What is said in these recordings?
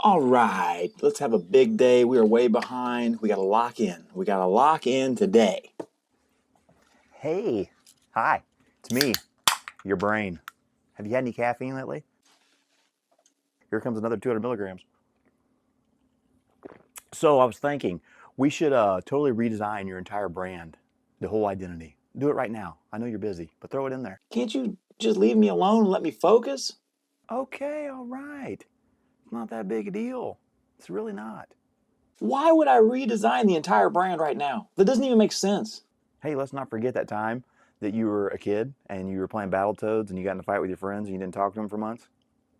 All right, let's have a big day. We are way behind. We got to lock in. We got to lock in today. Hey, hi, it's me, your brain. Have you had any caffeine lately? Here comes another 200 milligrams. So I was thinking, we should totally redesign your entire brand, the whole identity. Do it right now. I know you're busy, but throw it in there. Can't you just leave me alone and let me focus? Okay, all right. It's not that big a deal. It's really not. Why would I redesign the entire brand right now? That doesn't even make sense. Hey, let's not forget that time that you were a kid and you were playing Battletoads and you got in a fight with your friends and you didn't talk to them for months.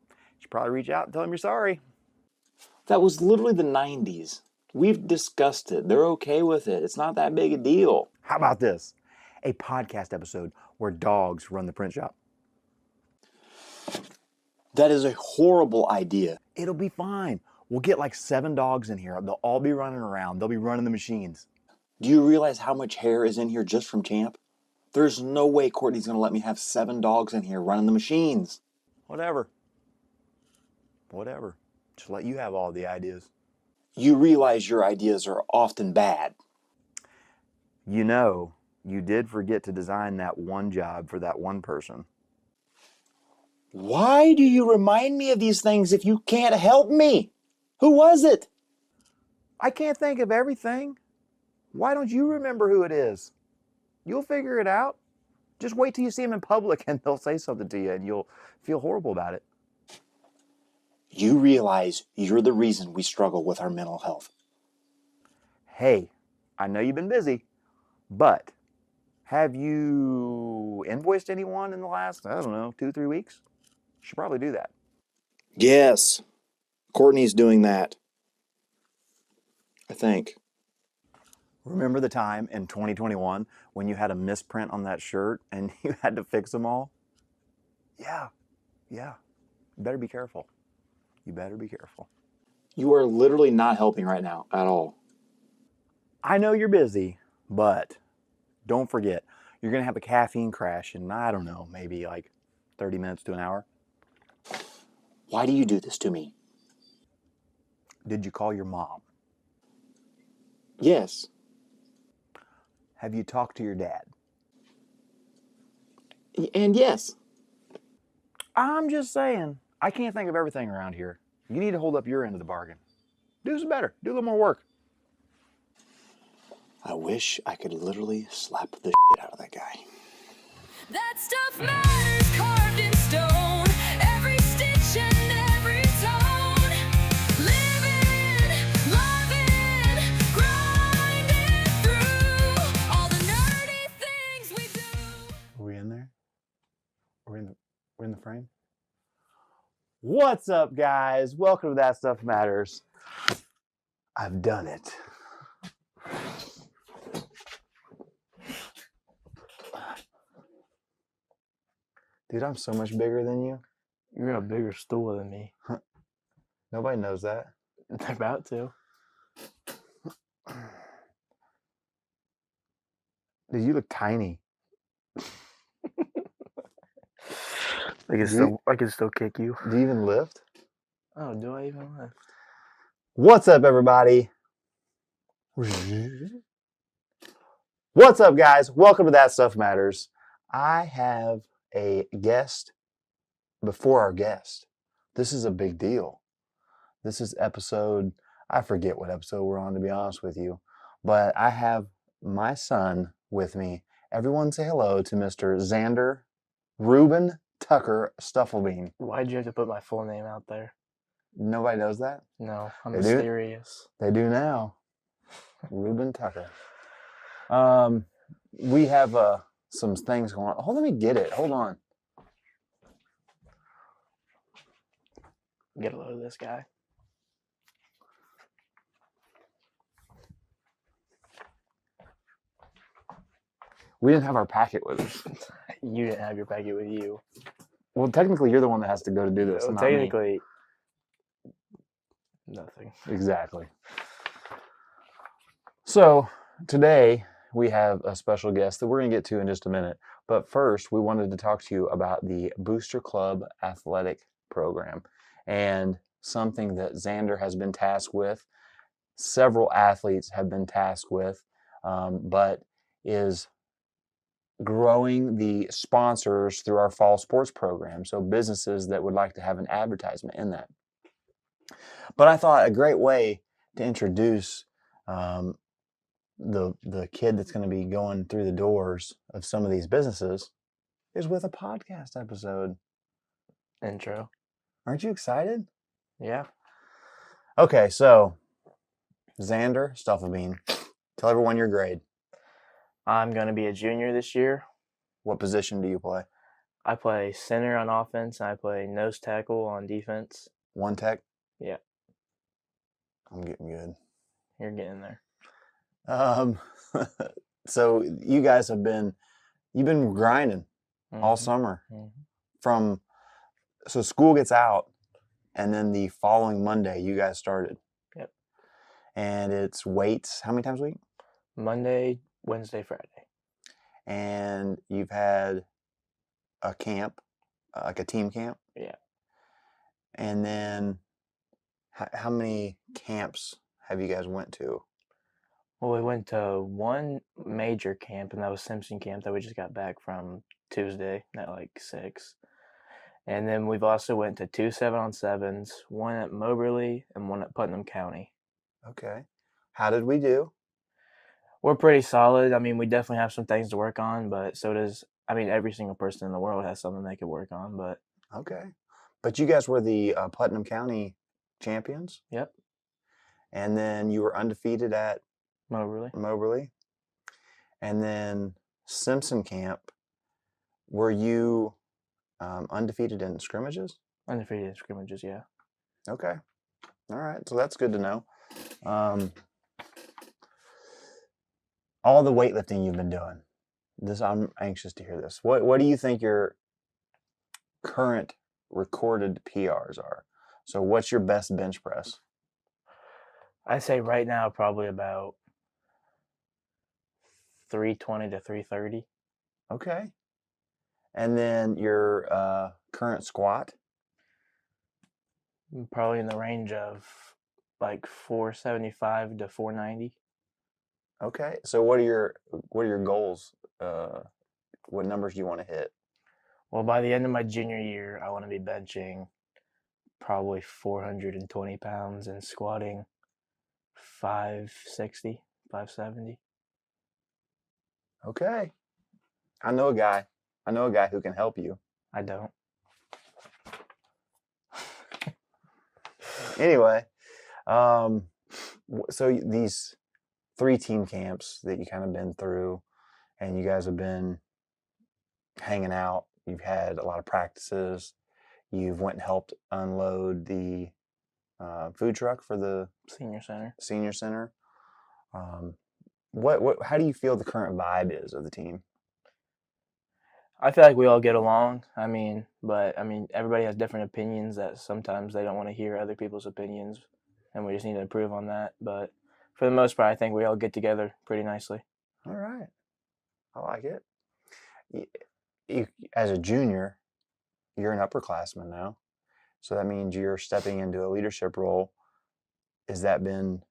You should probably reach out and tell them you're sorry. That was literally the 90s. We've discussed it. They're okay with it. It's not that big a deal. How about this? A podcast episode where dogs run the print shop. That is a horrible idea. It'll be fine. We'll get like 7 dogs in here. They'll all be running around. They'll be running the machines. Do you realize how much hair is in here just from Champ? There's no way Courtney's going to let me have 7 dogs in here running the machines. Whatever. Just let you have all the ideas. You realize your ideas are often bad. You know, you did forget to design that one job for that one person. Why do you remind me of these things if you can't help me? Who was it? I can't think of everything. Why don't you remember who it is? You'll figure it out. Just wait till you see them in public and they'll say something to you and you'll feel horrible about it. You realize you're the reason we struggle with our mental health. Hey, I know you've been busy, but have you invoiced anyone in the last, 2-3 weeks? You should probably do that. Yes, Courtney's doing that. I think. Remember the time in 2021 when you had a misprint on that shirt and you had to fix them all? Yeah. You better be careful. You are literally not helping right now at all. I know you're busy, but don't forget, you're going to have a caffeine crash in, maybe like 30 minutes to an hour. Why do you do this to me? Did you call your mom? Yes. Have you talked to your dad? And yes. I'm just saying, I can't think of everything around here. You need to hold up your end of the bargain. Do some better. Do a little more work. I wish I could literally slap the shit out of that guy. That stuff matters, carved in stone. Every stitch and every tone. Living, loving, grinding through all the nerdy things we do. Are we in there? We're in the frame? What's up, guys? Welcome to That Stuff Matters. I've done it. Dude, I'm so much bigger than you. You're a bigger stool than me. Nobody knows that. They're about to. Dude, you look tiny. I can still kick you. Do you even lift? Oh, do I even lift? What's up, everybody? What's up, guys? Welcome to That Stuff Matters. I have a guest before our guest. This is a big deal. This is I forget what episode we're on, to be honest with you, but I have my son with me. Everyone say hello to Mr. Xander Reuben Tucker Stufflebean. Why'd you have to put my full name out there? Nobody knows that? No, I'm They do? mysterious. They do now. Reuben Tucker. We have some things going on. Hold, let me get it. Hold on. Get a load of this guy. We didn't have our packet with us. You didn't have your packet with you. Well, technically, you're the one that has to go to do this. Well, not me. technically, nothing. Exactly. So today we have a special guest that we're going to get to in just a minute. But first, we wanted to talk to you about the Booster Club Athletic Program. And something that Xander has been tasked with, several athletes have been tasked with, but is growing the sponsors through our fall sports program. So businesses that would like to have an advertisement in that. But I thought a great way to introduce the kid that's going to be going through the doors of some of these businesses is with a podcast episode. Intro. Aren't you excited? Yeah. Okay, so Xander Stufflebean, tell everyone your grade. I'm going to be a junior this year. What position do you play? I play center on offense, and I play nose tackle on defense. One tech? Yeah. I'm getting good. You're getting there. So you guys you've been grinding all summer. So school gets out, and then the following Monday you guys started. Yep. And it's weights, how many times a week? Monday, Wednesday, Friday. And you've had a camp, like a team camp? Yeah. And then how many camps have you guys went to? Well, we went to one major camp, and that was Simpson Camp that we just got back from Tuesday at like 6. And then we've also went to 2 7-on-7s, one at Moberly and one at Putnam County. Okay. How did we do? We're pretty solid. I mean, we definitely have some things to work on, but so does, every single person in the world has something they could work on, but. Okay. But you guys were the Putnam County champions? Yep. And then you were undefeated at Moberly. And then Simpson Camp, were you undefeated in scrimmages? Undefeated in scrimmages, yeah. Okay. All right. So that's good to know. All the weightlifting you've been doing. I'm anxious to hear this. What do you think your current recorded PRs are? So what's your best bench press? I say right now probably about 320 to 330. Okay. And then your current squat? Probably in the range of like 475 to 490. Okay. So what are your goals? What numbers do you want to hit? Well, by the end of my junior year, I want to be benching probably 420 pounds and squatting 560, 570. Okay. I know a guy who can help you. I don't. Anyway, so these 3 team camps that you kind of been through, and you guys have been hanging out. You've had a lot of practices. You've went and helped unload the food truck for the Senior center. How do you feel the current vibe is of the team? I feel like we all get along. But everybody has different opinions that sometimes they don't want to hear other people's opinions, and we just need to improve on that. But for the most part, I think we all get together pretty nicely. All right. I like it. As a junior, you're an upperclassman now. So that means you're stepping into a leadership role. Has that been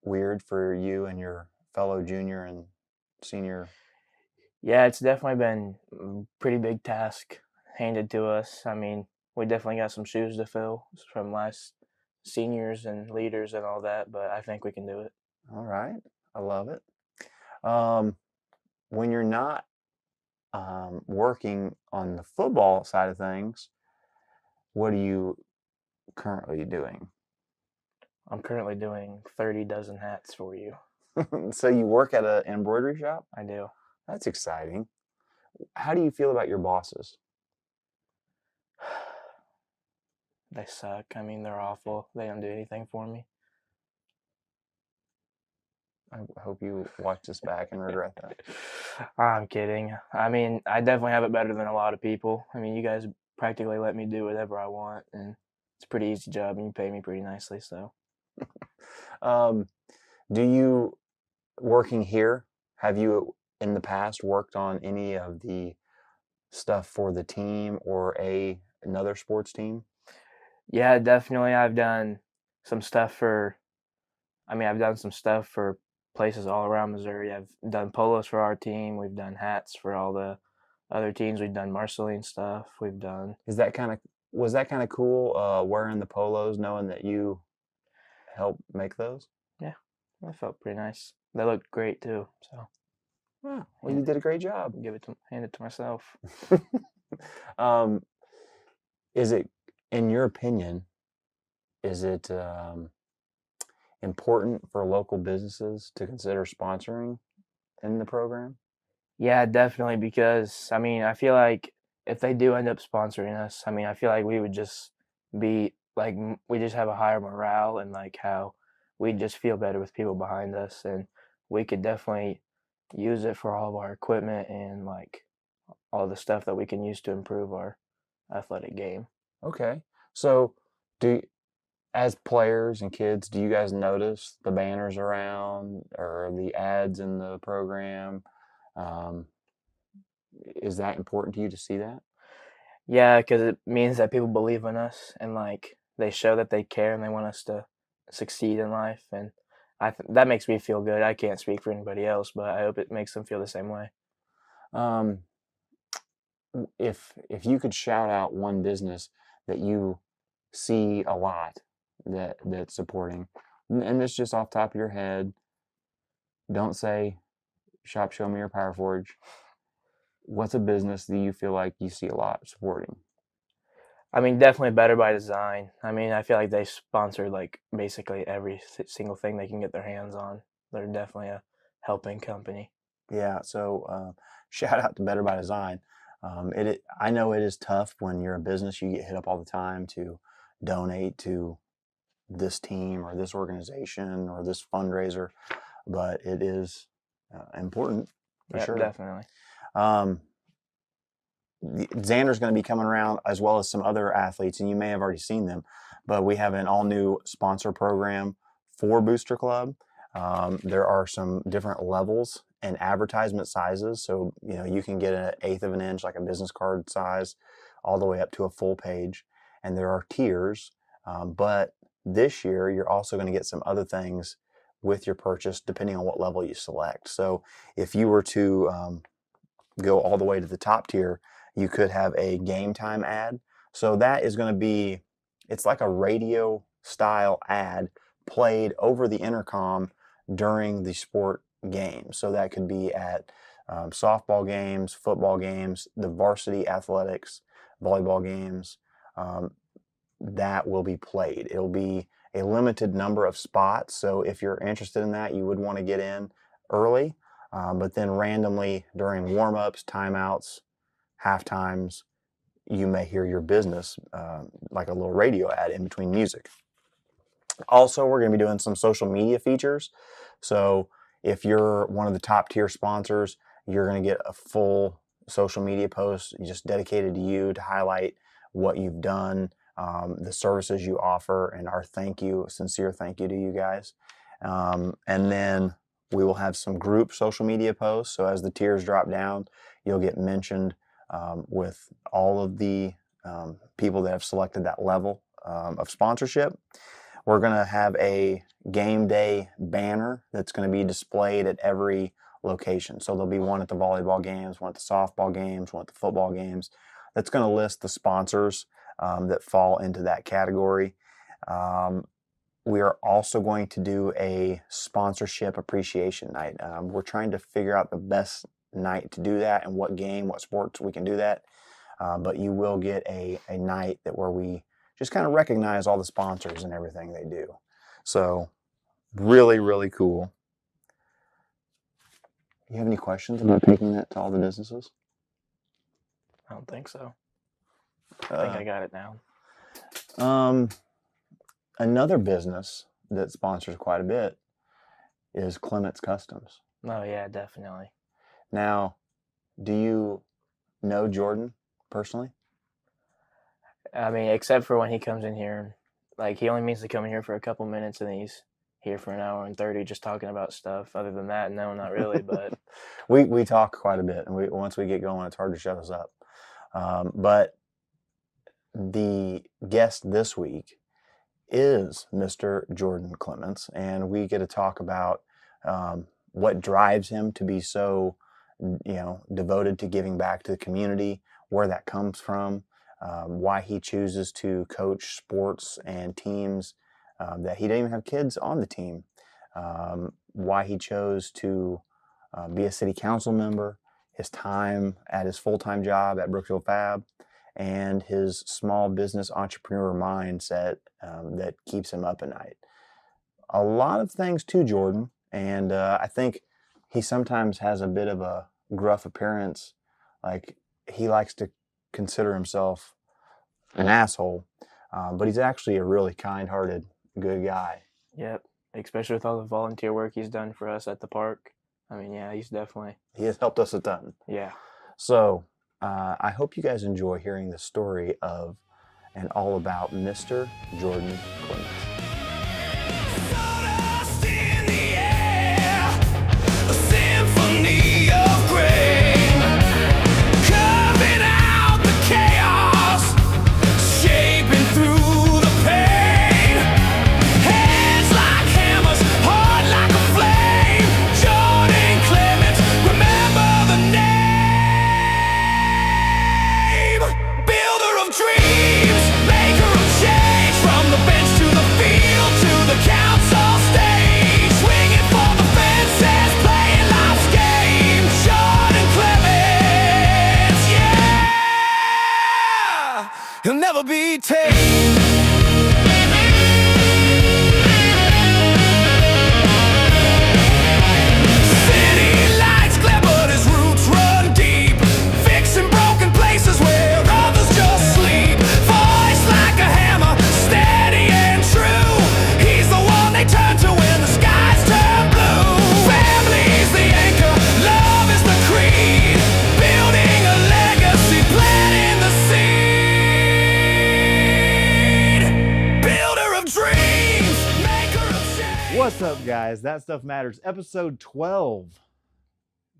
weird for you and your fellow junior and senior? Yeah, it's definitely been a pretty big task handed to us. We definitely got some shoes to fill from last seniors and leaders and all that, but I think we can do it. All right. I love it. When you're not working on the football side of things, what are you currently doing? I'm currently doing 30 dozen hats for you. So you work at an embroidery shop? I do. That's exciting. How do you feel about your bosses? They suck. They're awful. They don't do anything for me. I hope you watch this back and regret that. I'm kidding. I definitely have it better than a lot of people. You guys practically let me do whatever I want, and it's a pretty easy job, and you pay me pretty nicely, so. Do you, working here, have you in the past worked on any of the stuff for the team or another sports team? Yeah, definitely. I've done some stuff for places all around Missouri. I've done polos for our team. We've done hats for all the other teams. We've done Marceline stuff. We've done, Is that kind of was that kind of cool wearing the polos, knowing that you helped make those? yeah, that felt pretty nice. They looked great too. So Yeah, well, yeah, you did a great job. hand it to myself. um, is it, in your opinion, is it important for local businesses to consider sponsoring in the program? Yeah, definitely. Because I feel like if they do end up sponsoring us, I feel like we would just be like we just have a higher morale and like how we just feel better with people behind us, and we could definitely use it for all of our equipment and like all the stuff that we can use to improve our athletic game. Okay, so do as players and kids, do you guys notice the banners around or the ads in the program? Um, is that important to you to see that? Yeah, because it means that people believe in us and like they show that they care and they want us to succeed in life, and that makes me feel good. I can't speak for anybody else, but I hope it makes them feel the same way. Um, if you could shout out one business that you see a lot that's supporting, and it's just off the top of your head, don't say Shop Show Me or Power Forge. What's a business that you feel like you see a lot supporting? Definitely Better by Design. I feel like they sponsor like basically every single thing they can get their hands on. They're definitely a helping company. Yeah, so shout out to Better by Design. I know it is tough when you're a business, you get hit up all the time to donate to this team or this organization or this fundraiser, but it is important for Yep, sure. definitely. Um, Xander's going to be coming around as well as some other athletes, and you may have already seen them, but we have an all new sponsor program for Booster Club. There are some different levels and advertisement sizes. So, you can get an eighth of an inch, like a business card size, all the way up to a full page. And there are tiers. But this year, you're also going to get some other things with your purchase, depending on what level you select. So, if you were to go all the way to the top tier, you could have a game time ad. So that is going to be, it's like a radio style ad played over the intercom during the sport game. So that could be at softball games, football games, the varsity athletics, volleyball games. Um, that will be played. It'll be a limited number of spots. So if you're interested in that, you would want to get in early. But then randomly during warm-ups, timeouts, half times, you may hear your business like a little radio ad in between music. Also, we're going to be doing some social media features. So if you're one of the top tier sponsors, you're going to get a full social media post just dedicated to you to highlight what you've done, the services you offer, and our sincere thank you to you guys. And then we will have some group social media posts. So as the tiers drop down, you'll get mentioned with all of the people that have selected that level of sponsorship. We're going to have a game day banner that's going to be displayed at every location. So there'll be one at the volleyball games, one at the softball games, one at the football games. That's going to list the sponsors that fall into that category. We are also going to do a sponsorship appreciation night. We're trying to figure out the best night to do that and what game, what sports we can do that. But you will get a night where we just kind of recognize all the sponsors and everything they do. So really, really cool. You have any questions about taking that to all the businesses? I don't think so. I think I got it now. Another business that sponsors quite a bit is Clements Customs. Oh yeah, definitely. Now, do you know Jordan personally? Except for when he comes in here, like he only means to come in here for a couple minutes and then he's here for an hour and 30 just talking about stuff. Other than that, no, not really. But we talk quite a bit, and once we get going, it's hard to shut us up. But the guest this week is Mr. Jordan Clements, and we get to talk about what drives him to be so, devoted to giving back to the community, where that comes from, why he chooses to coach sports and teams that he didn't even have kids on the team, why he chose to be a city council member, his time at his full-time job at Brookfield Fab, and his small business entrepreneur mindset that keeps him up at night. A lot of things to Jordan, and I think he sometimes has a bit of a gruff appearance. Like, he likes to consider himself an asshole, but he's actually a really kind-hearted, good guy. Yep. Especially with all the volunteer work he's done for us at the park. I mean, yeah, He has helped us a ton. yeah. So I hope you guys enjoy hearing the story of and all about Mr. Jordan Clements. Sawdust in the air, a symphony of grain, carving out the chaos, shaping through the pain. Hands like hammers, heart like a flame. Jordan Clements, remember the name. Builder of dreams, maker of change, from the bench to the field to the council stage, swinging for the fences, playing life's game. Jordan Clements, yeah, he'll never be tamed. City lights glare, but his roots run deep, fixing broken places where others just sleep. Voice like a hammer, steady and true. He's the one they turn to when the skies turn blue. Family's the anchor, love is the creed, building a legacy, planting the seed. Builder of dreams, maker of change. What's up, guys? That Stuff Matters, episode 12.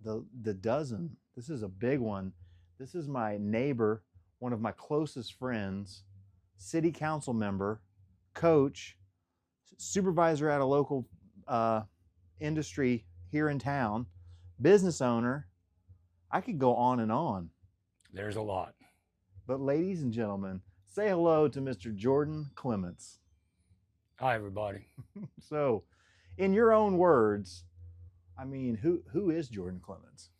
The dozen. This is a big one. This is my neighbor, one of my closest friends, city council member, coach, supervisor at a local industry here in town, business owner. I could go on and on. There's a lot. But ladies and gentlemen, say hello to Mr. Jordan Clements. Hi, everybody. So, in your own words, I mean, who is Jordan Clements?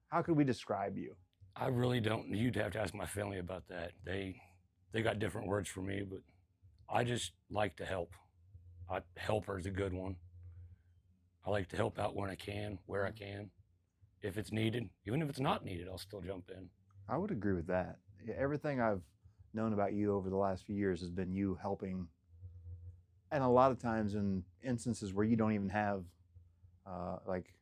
How could we describe you? I really don't. You'd have to ask my family about that. They got different words for me, but I just like to help. Helper is a good one. I like to help out when I can, where I can, if it's needed. Even if it's not needed, I'll still jump in. I would agree with that. Everything I've known about you over the last few years has been you helping, and a lot of times in instances where you don't even have like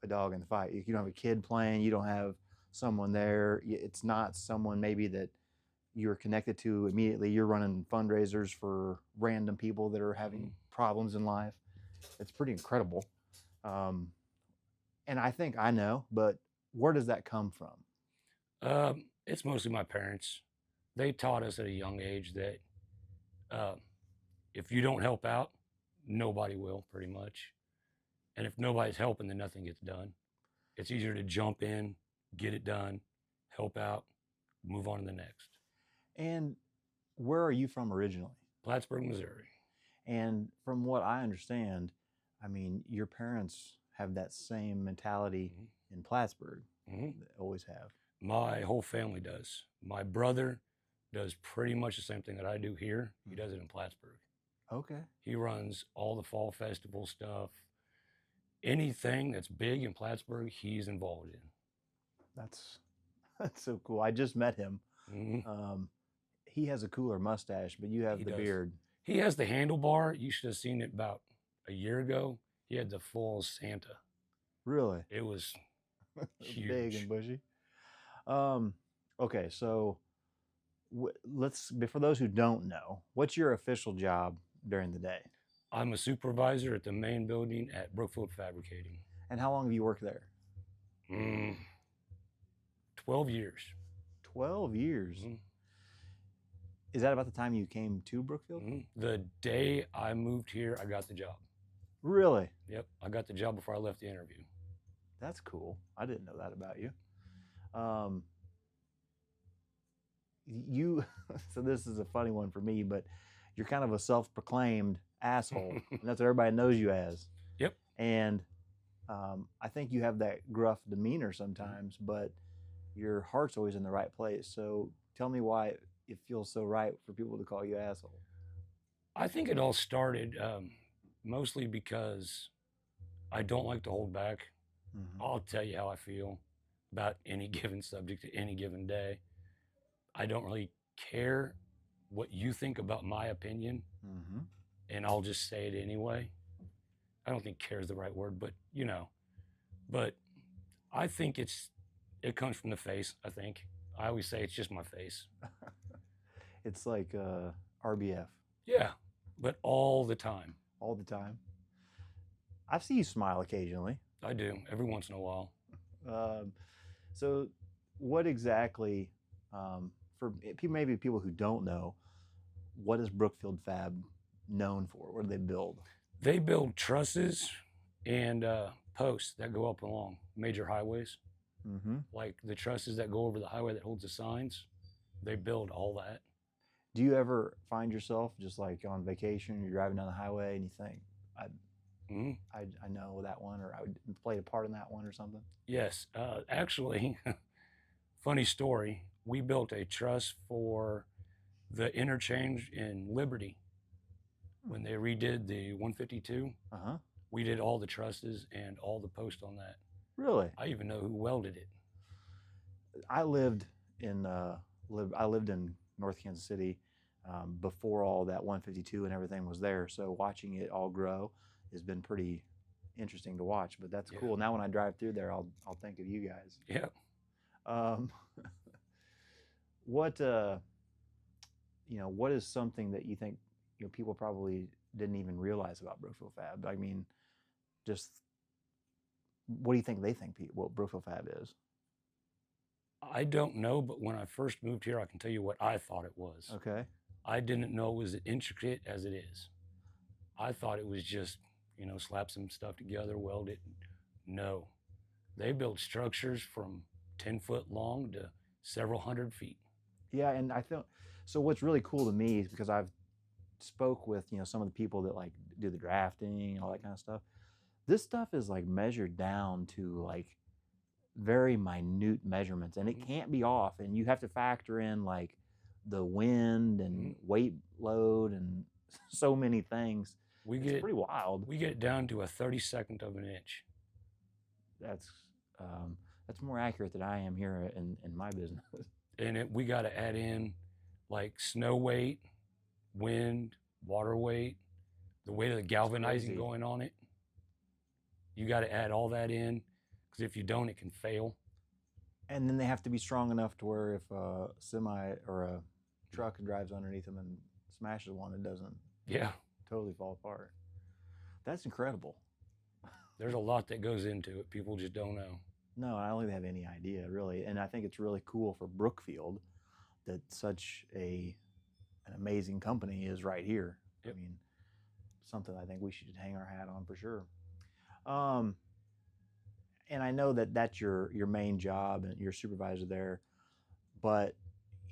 a dog in the fight. You don't have a kid playing, you don't have someone there. It's not someone maybe that you're connected to immediately. You're running fundraisers for random people that are having problems in life. It's pretty incredible. And I think I know, but where does that come from? It's mostly my parents. They taught us at a young age that if you don't help out, nobody will, pretty much. And if nobody's helping, then nothing gets done. It's easier to jump in, get it done, help out, move on to the next. And where are you from originally? Plattsburgh, Missouri. And from what I understand, I mean, your parents have that same mentality in Plattsburgh. Mhm. They always have. My whole family does. My brother does pretty much the same thing that I do here. He does it in Plattsburgh. Okay. He runs all the fall festival stuff. Anything that's big in Plattsburgh, he's involved in. That's so cool. I just met him. Mhm. He has a cooler mustache, but you have He the does. beard. He has the handlebar. You should have seen it about a year ago. He had the full Santa. Really? It was Big huge. and bushy. Okay, so let's, for those who don't know, what's your official job during the day? I'm a supervisor at the main building at Brookfield Fabricating. And how long have you worked there? 12 years. 12 years. Mhm. Is that about the time you came to Brookfield? The day I moved here, I got the job. Really? Yep, I got the job before I left the interview. That's cool. I didn't know that about you. You so this is a funny one for me, but you're kind of a self-proclaimed asshole, and that's what everybody knows you as. Yep. And I think you have that gruff demeanor sometimes, but your heart's always in the right place. So tell me why it feels so right for people to call you asshole. I think it all started mostly because I don't like to hold back. Mm-hmm. I'll tell you how I feel about any given subject at any given day. I don't really care what you think about my opinion, Mm-hmm. and I'll just say it anyway. I don't think care is the right word, but you know. But I think it comes from the face, I think. I always say it's just my face. It's like RBF Yeah, but all the time. all the time. I see you smile occasionally. I do, every once in a while. So, what exactly, for maybe people who don't know, what is Brookfield Fab known for? What do they build? They build trusses and posts that go up along major highways, Mm-hmm. like the trusses that go over the highway that holds the signs. They build all that. Do you ever find yourself just like on vacation, you're driving down the highway and you think, I know that one, or I would play a part in that one or something? Yes, actually, funny story. We built a truss for the interchange in Liberty when they redid the 152. Uh-huh. We did all the trusses and all the posts on that. Really? I even know who welded it. I lived in North Kansas City before all that 152 and everything was there. So watching it all grow has been pretty interesting to watch. But that's cool. Now when I drive through there, I'll think of you guys. Yeah. What what is something that you think people probably didn't even realize about Brookfield Fab? I mean, just what do you think they think what Brookfield Fab is? I don't know, but when I first moved here, I can tell you what I thought it was. Okay. I didn't know it was as intricate as it is. I thought it was just, slap some stuff together, weld it. No. They build structures from 10 foot long to several hundred feet. Yeah, and I think so. What's really cool to me is because I've spoke with some of the people that like do the drafting and all that kind of stuff. This stuff is like measured down to like very minute measurements, and it can't be off. And you have to factor in like the wind and weight load and so many things. It's pretty wild. We get it down to a 32nd of an inch. That's more accurate than I am here in my business. And we got to add in like snow weight, wind, water weight, the weight of the galvanizing going on it. You got to add all that in, because if you don't, it can fail. And then they have to be strong enough to where if a semi or a truck drives underneath them and smashes one, it doesn't totally fall apart. That's incredible. There's a lot that goes into it. People just don't know. No, I don't think they have any idea, really. And I think it's really cool for Brookfield that such an amazing company is right here. Yep. I mean, something I think we should hang our hat on for sure. And I know that that's your main job and you're supervisor there, but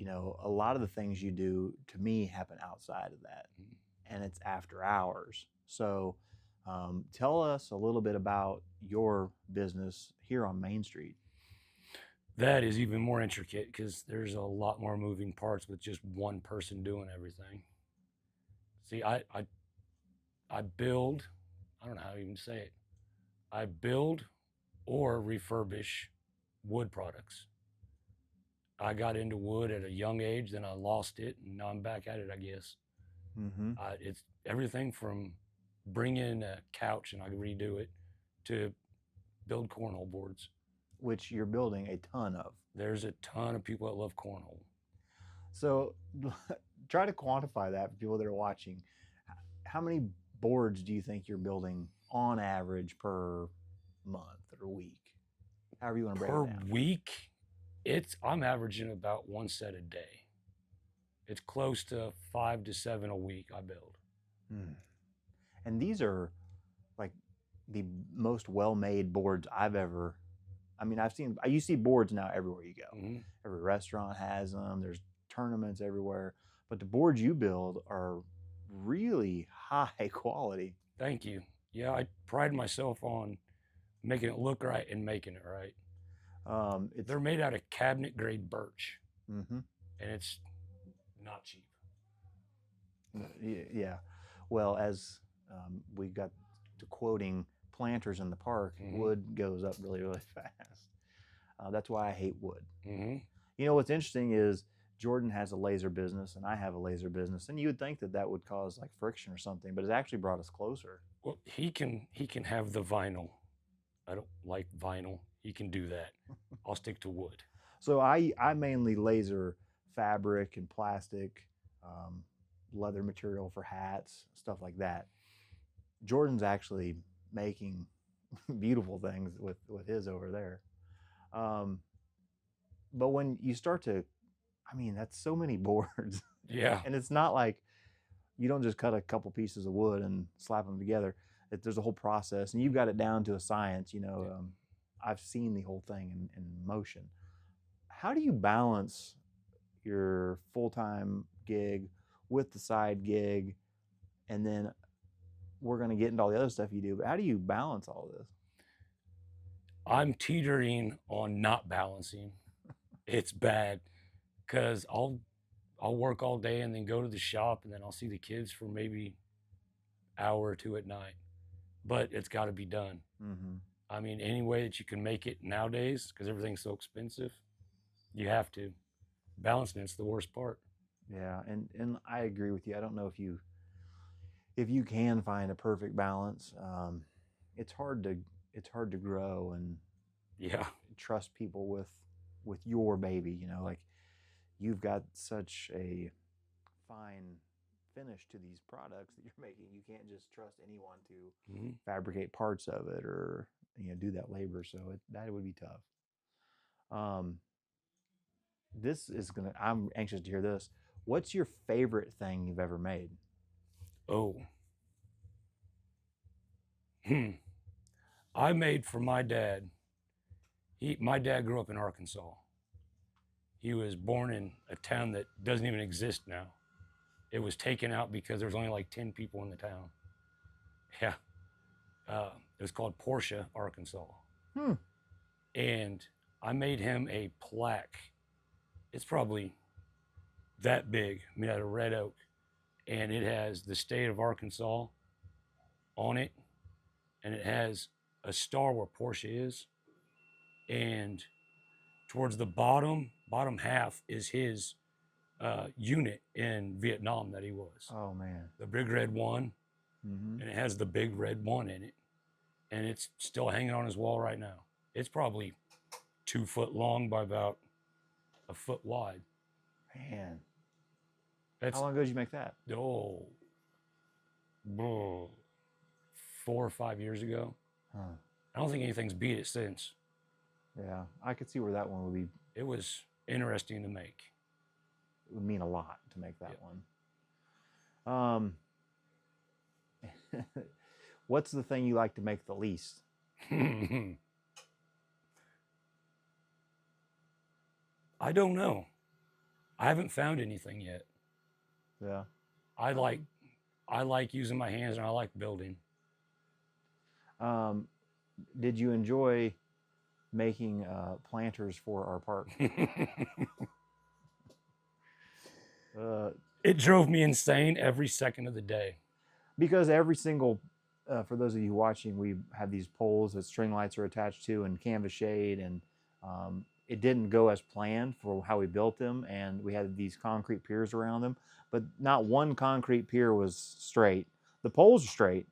a lot of the things you do to me happen outside of that, and it's after hours. So tell us a little bit about your business here on Main Street. That is even more intricate because there's a lot more moving parts with just one person doing everything. See, I build, I don't know how to even say it. I build or refurbish wood products. I got into wood at a young age, then I lost it, and now I'm back at it, I guess. Mm-hmm. It's everything from bring in a couch and I redo it to build cornhole boards. Which you're building a ton of. There's a ton of people that love cornhole. So try to quantify that for people that are watching. How many boards do you think you're building on average per month or week? However you want to break it down. Per week, I'm averaging about one set a day. It's close to 5 to 7 a week I build. Hmm. And these are like the most well-made boards I've ever. I mean, you see boards now everywhere you go. Hmm. Every restaurant has them. There's tournaments everywhere. But the boards you build are really high quality. Thank you. Yeah, I pride myself on making it look right and making it right. They're made out of cabinet grade birch, Mm-hmm. and it's not cheap. Yeah. Well, as we got to quoting planters in the park, wood goes up really, really fast. That's why I hate wood. Hmm. You know, what's interesting is Jordan has a laser business and I have a laser business, and you would think that that would cause like friction or something, but it's actually brought us closer. Well, he can have the vinyl. I don't like vinyl. He can do that. I'll stick to wood. So I mainly laser fabric and plastic, leather material for hats, stuff like that. Jordan's actually making beautiful things with his over there. But when you start to, I mean, that's so many boards. Yeah. And it's not like you don't just cut a couple pieces of wood and slap them together. There's a whole process, and you've got it down to a science. I've seen the whole thing in motion. How do you balance your full-time gig with the side gig, and then we're going to get into all the other stuff you do, but how do you balance all this? I'm teetering on not balancing. It's bad because I'll work all day and then go to the shop, and then I'll see the kids for maybe an hour or two at night. But it's got to be done. Mm-hmm. I mean, any way that you can make it nowadays, because everything's so expensive, you have to. Balancing it's the worst part. Yeah, and I agree with you. I don't know if you can find a perfect balance. It's hard to grow and Yeah. trust people with your baby. Like you've got such a fine finish to these products that you're making. You can't just trust anyone to fabricate parts of it or do that labor. So that would be tough. I'm anxious to hear this. What's your favorite thing you've ever made? Oh. I made for my dad. My dad grew up in Arkansas. He was born in a town that doesn't even exist now. It was taken out because there was only like 10 people in the town. Yeah. It was called Portia, Arkansas. And I made him a plaque. It's probably that big, made out of red oak. And it has the state of Arkansas on it. And it has a star where Portia is. And towards the bottom half is his unit in Vietnam that he was. Oh, man. The Big Red One. Mm-hmm. And it has the Big Red One in it. And it's still hanging on his wall right now. It's probably 2 foot long by about a foot wide. Man. That's, how long ago did you make that? Oh, 4 or 5 years ago. Huh. I don't think anything's beat it since. Yeah, I could see where that one would be. It was interesting to make. It would mean a lot to make that one. What's the thing you like to make the least? I don't know. I haven't found anything yet. Yeah. I like using my hands, and I like building. Did you enjoy making planters for our park? It drove me insane every second of the day. Because every single, for those of you watching, we have these poles that string lights are attached to and canvas shade, and it didn't go as planned for how we built them, and we had these concrete piers around them, but not one concrete pier was straight. The poles are straight,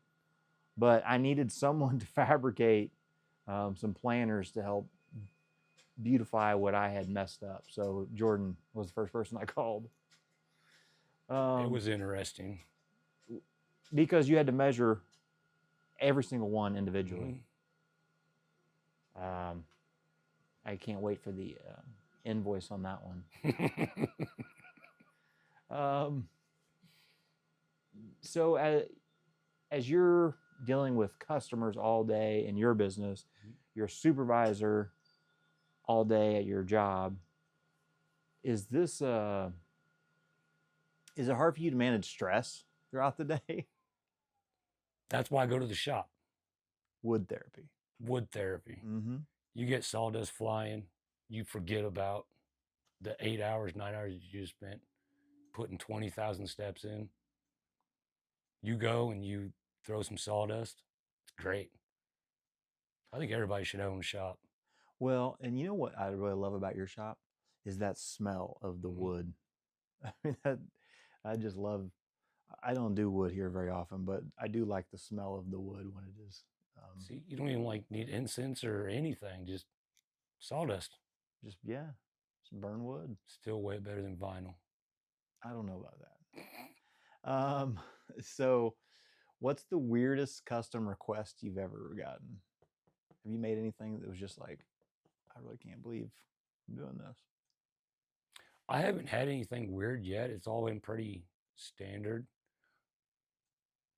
but I needed someone to fabricate some planters to help beautify what I had messed up. So Jordan was the first person I called. It was interesting. Because you had to measure every single one individually. I can't wait for the invoice on that one. So as you're dealing with customers all day in your business, you're a supervisor all day at your job. Is this is it hard for you to manage stress throughout the day? That's why I go to the shop. Wood therapy. Wood therapy. Mm-hmm. You get sawdust flying. You forget about the 8 hours, 9 hours that you just spent putting 20,000 steps in. You go and you throw some sawdust. It's great. I think everybody should own a shop. Well, and you know what I really love about your shop is that smell of the Mhm. wood. I mean, I just love. I don't do wood here very often, but I do like the smell of the wood when it is. See, you don't even need incense or anything. Just sawdust. Just yeah, just burn wood. Still way better than vinyl. I don't know about that. So what's the weirdest custom request you've ever gotten? Have you made anything that was just like, I really can't believe I'm doing this? I haven't had anything weird yet. It's all been pretty standard.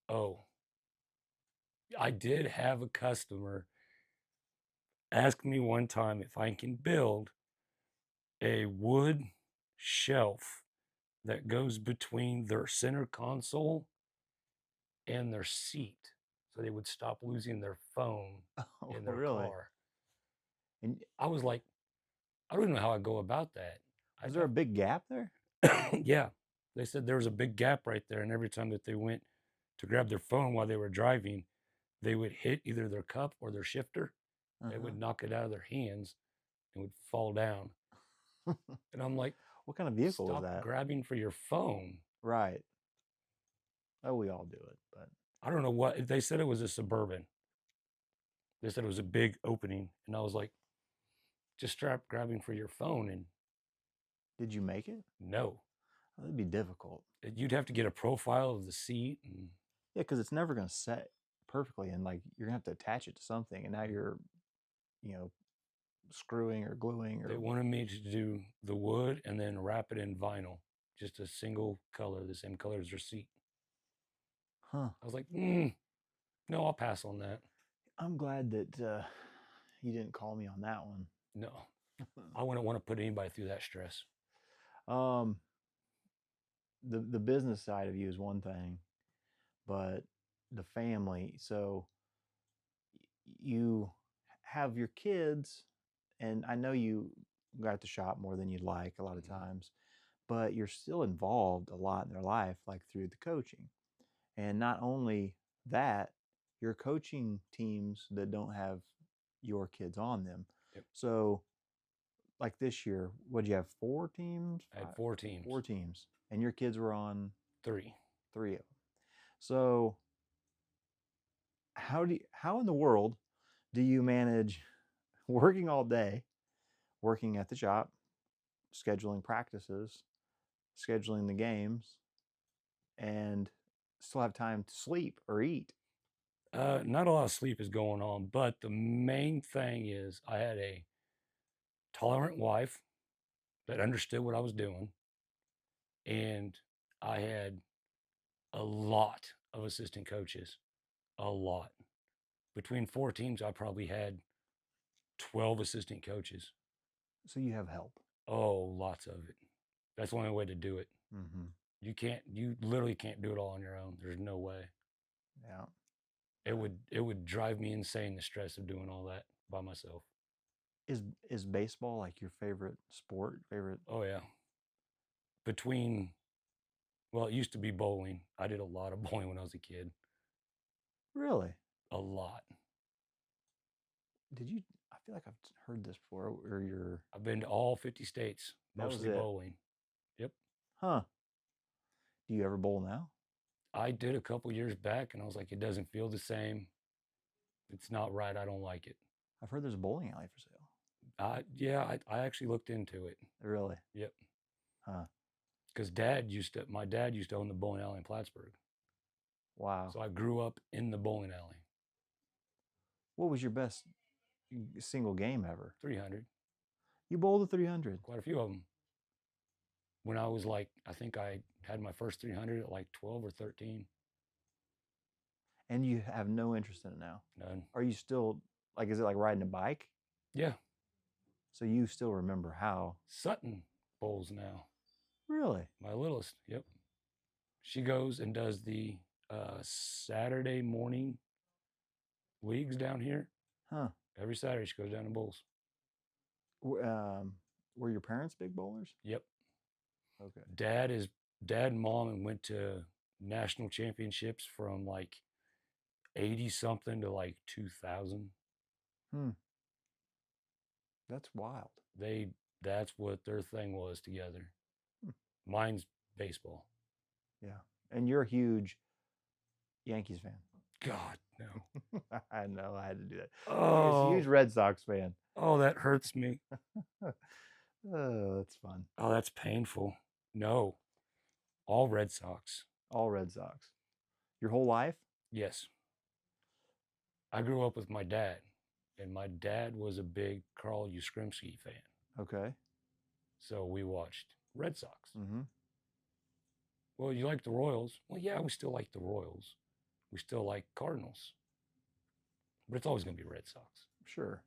Oh, I did have a customer ask me one time if I can build a wood shelf that goes between their center console and their seat so they would stop losing their phone Oh, in their really? car. And I was like, I don't even know how I go about that. is there a big gap there? Yeah. They said there was a big gap right there. And every time that they went to grab their phone while they were driving, they would hit either their cup or their shifter. They Uh-huh. would knock it out of their hands and would fall down. And I'm like, What kind of vehicle stop is that? grabbing for your phone. Right. Oh, we all do it, but I don't know what they said. It was a Suburban. They said it was a big opening. And I was like, just stop grabbing for your phone. And did you make it? no, That'd be difficult. you'd have to get a profile of the seat. And Yeah, because it's never going to set perfectly, and like you're gonna have to attach it to something, and now you're, you know, screwing or gluing or. they wanted me to do the wood and then wrap it in vinyl, just a single color, the same color as their seat. Huh. I was like, no, I'll pass on that. I'm glad that you didn't call me on that one. No, I wouldn't want to put anybody through that stress. Um, the business side of you is one thing, but the family. So you have your kids, and I know you got at the shop more than you'd like a lot of times, but you're still involved a lot in their life, like through the coaching. And not only that, you're coaching teams that don't have your kids on them. Yep. So, like this year, what did you have? 4 teams? I had 4 teams. 4 teams, and your kids were on 3. 3 of them. So, how in the world do you manage working all day, working at the shop, scheduling practices, scheduling the games, and still have time to sleep or eat? Not a lot of sleep is going on, but the main thing is I had a tolerant wife that understood what I was doing, and I had a lot of assistant coaches, a lot. Between 4 teams, I probably had 12 assistant coaches. So you have help. Oh, lots of it. That's the only way to do it. Mm-hmm. You literally can't do it all on your own. There's no way. Yeah. It would drive me insane, the stress of doing all that by myself. Is baseball like your favorite sport? Favorite? Oh yeah. Well, it used to be bowling. I did a lot of bowling when I was a kid. Really? A lot. Did you? I feel like I've heard this before. Or you're? I've been to all 50 states, That was mostly it. bowling. Yep. Huh. Do you ever bowl now? I did a couple years back, and I was like, it doesn't feel the same. It's not right. I don't like it. I've heard there's a bowling alley for sale. Yeah, I actually looked into it. Really? Yep. Huh. Because my dad used to own the bowling alley in Plattsburgh. Wow. So I grew up in the bowling alley. What was your best single game ever? 300. You bowled a 300. Quite a few of them. when I was like, I think I had my first 300 at like 12 or 13. And you have no interest in it now. None. Are you still like? Is it like riding a bike? Yeah. So you still remember how? Sutton bowls now. Really? My littlest. Yep. She goes and does the Saturday morning leagues down here. Huh? Every Saturday she goes down to bowls. Were your parents big bowlers? Yep. Okay. Dad and mom and went to national championships from like 80 something to like 2000. That's wild. That's what their thing was together. Hmm. Mine's baseball. Yeah. And you're a huge Yankees fan. God, no. I know. I had to do that. Oh, He's a huge Red Sox fan. oh, that hurts me. Oh, that's fun. Oh, that's painful. No, all Red Sox. All Red Sox. Your whole life? Yes. I grew up with my dad, and my dad was a big Carl Yastrzemski fan. Okay. So we watched Red Sox. Mm-hmm. Well, you like the Royals? Well, yeah, we still like the Royals. We still like Cardinals. But it's always going to be Red Sox. Sure.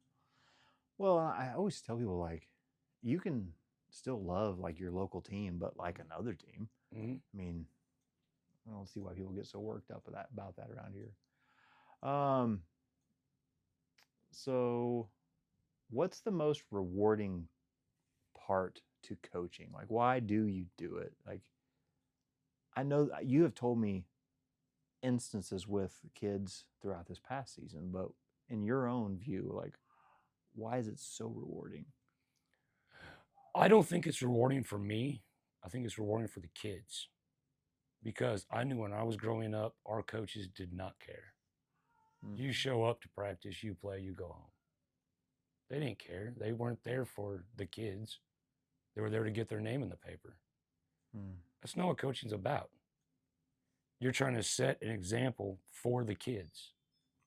Well, I always tell people like, you can still love like your local team, but like another team. Mm-hmm. I mean, I don't see why people get so worked up about that around here. So what's the most rewarding part to coaching? Like, why do you do it? Like, I know you have told me instances with kids throughout this past season, but in your own view, like, why is it so rewarding? I don't think it's rewarding for me. I think it's rewarding for the kids. Because I knew when I was growing up, our coaches did not care. Mm-hmm. You show up to practice, you play, you go home. They didn't care. They weren't there for the kids. They were there to get their name in the paper. Mm. That's not what coaching's about. You're trying to set an example for the kids.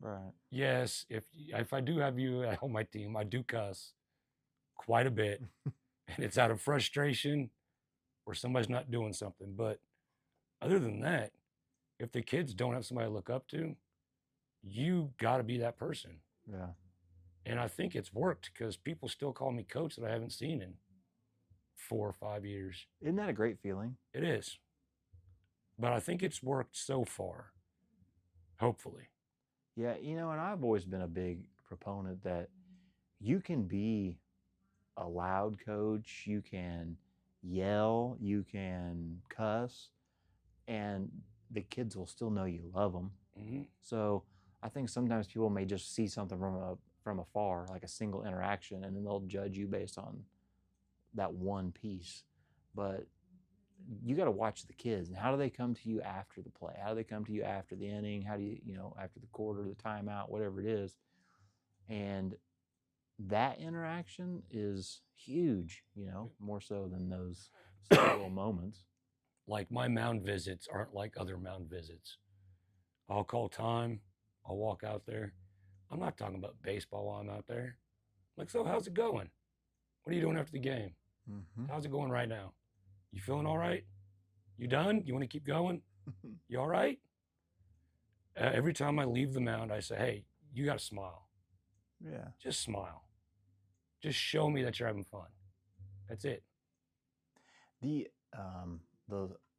Right. Yes, if I do have you on my team, I do cuss quite a bit. And it's out of frustration or somebody's not doing something. But other than that, if the kids don't have somebody to look up to, you got to be that person. Yeah. And I think it's worked because people still call me coach that I haven't seen in 4 or 5 years. Isn't that a great feeling? It is. But I think it's worked so far, hopefully. Yeah, and I've always been a big proponent that you can be a loud coach, you can yell, you can cuss, and the kids will still know you love them. Mm-hmm. So I think sometimes people may just see something from afar, like a single interaction, and then they'll judge you based on that one piece. But you got to watch the kids, and how do they come to you after the play? How do they come to you after the inning? How do you, after the quarter, the timeout, whatever it is? And that interaction is huge, more so than those little moments. Like my mound visits aren't like other mound visits. I'll call time. I'll walk out there. I'm not talking about baseball while I'm out there. Like, so how's it going? What are you doing after the game? Mm-hmm. How's it going right now? You feeling all right? You done? You want to keep going? You all right? Every time I leave the mound, I say, hey, you got to smile. Yeah. Just smile. Just show me that you're having fun. That's it. The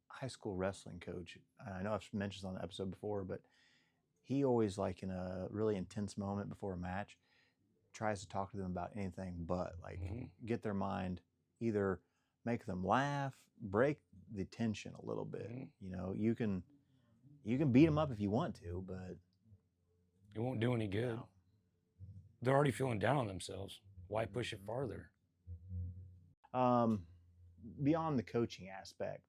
high school wrestling coach, I know I've mentioned this on the episode before, but he always, like in a really intense moment before a match, tries to talk to them about anything but like get their mind, either make them laugh, break the tension a little bit. You can beat them up if you want to, but it won't do any good. No. They're already feeling down on themselves. Why push it farther? Beyond the coaching aspect,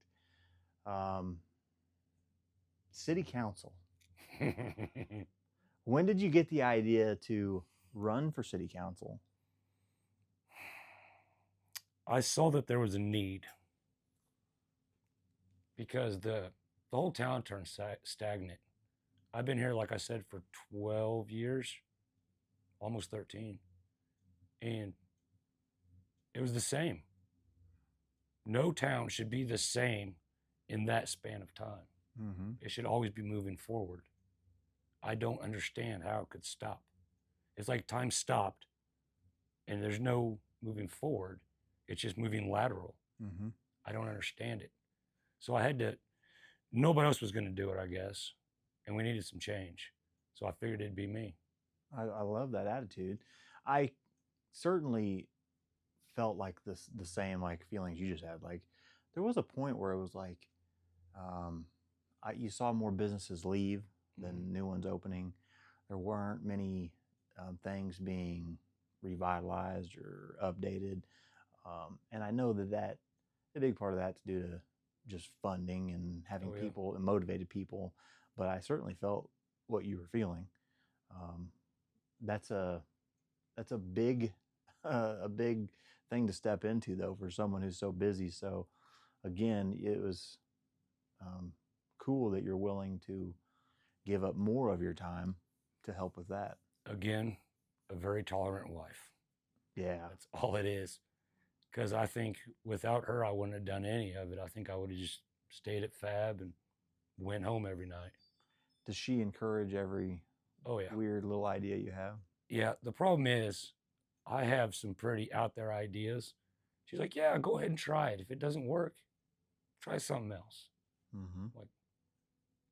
city council. When did you get the idea to run for city council? I saw that there was a need because the whole town turned stagnant. I've been here, like I said, for 12 years, almost 13. And it was the same. No town should be the same in that span of time. Mm-hmm. It should always be moving forward. I don't understand how it could stop. It's like time stopped and there's no moving forward. It's just moving lateral. Mm-hmm. I don't understand it. So I had to, nobody else was going to do it, I guess. And we needed some change. So I figured it'd be me. I love that attitude. I certainly felt like the same like feelings you just had. Like there was a point where it was like you saw more businesses leave than new ones opening. There weren't many things being revitalized or updated, and I know that a big part of that's due to just funding and having people and motivated people. But I certainly felt what you were feeling. That's a big a big thing to step into though for someone who's so busy. So again, it was cool that you're willing to give up more of your time to help with that. Again, a very tolerant wife. Yeah, That's all it is. Because I think without her, I wouldn't have done any of it. I think I would have just stayed at Fab and went home every night. does she encourage every weird little idea you have? Yeah, the problem is I have some pretty out there ideas. She's like, yeah, go ahead and try it. If it doesn't work, try something else. Mm-hmm. Like,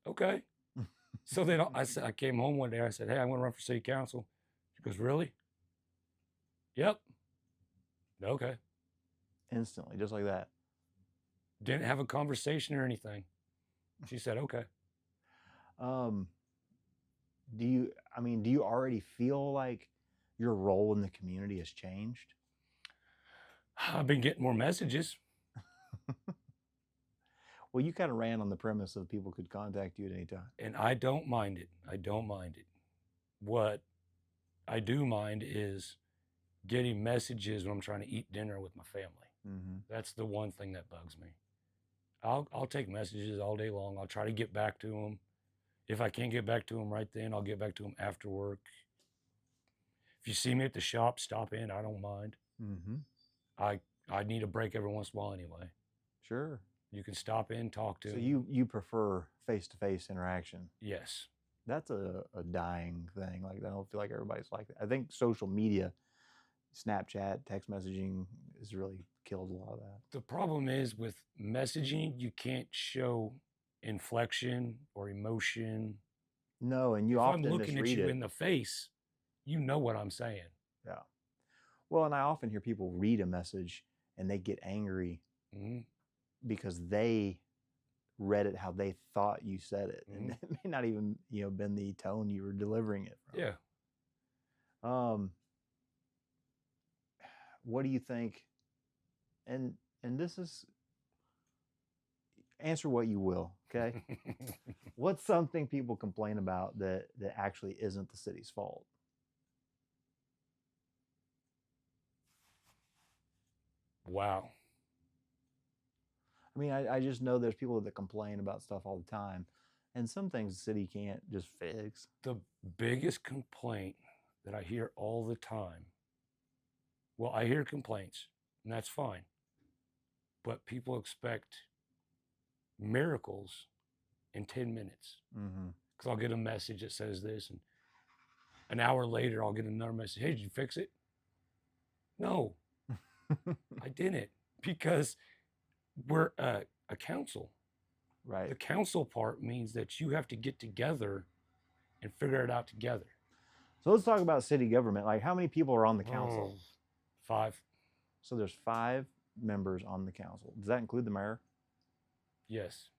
okay. So then I came home one day. I said, hey, I'm going to run for city council. She goes, really? Yep. Okay. Instantly, just like that. Didn't have a conversation or anything. She said, okay. Do you already feel like your role in the community has changed? I've been getting more messages. Well, you kind of ran on the premise of people could contact you at any time. And I don't mind it. I don't mind it. What I do mind is getting messages when I'm trying to eat dinner with my family. Mm-hmm. That's the one thing that bugs me. I'll take messages all day long. I'll try to get back to them. If I can't get back to them right then, I'll get back to them after work. If you see me at the shop, stop in. I don't mind. Mm-hmm. I need a break every once in a while anyway. Sure. You can stop in, talk to. So you prefer face-to-face interaction? Yes. That's a dying thing. Like I don't feel like everybody's like that. I think social media, Snapchat, text messaging has really killed a lot of that. The problem is with messaging, you can't show inflection or emotion. No, and you if often I'm looking at misread you it. in the face, you know what I'm saying. Yeah. Well, and I often hear people read a message and they get angry because they read it how they thought you said it, and it may not even been the tone you were delivering it from. Yeah. What do you think? And this is, answer what you will, okay? What's something people complain about that actually isn't the city's fault? Wow. I mean, I just know there's people that complain about stuff all the time, and some things the city can't just fix. The biggest complaint that I hear all the time, well, I hear complaints, and that's fine, but people expect miracles in 10 minutes. Because I'll get a message that says this, and an hour later, I'll get another message. Hey, did you fix it? No, I didn't, because we're a council. Right. The council part means that you have to get together and figure it out together. So let's talk about city government. Like, how many people are on the council? 5. So there's 5 members on the council. Does that include the mayor? Yes.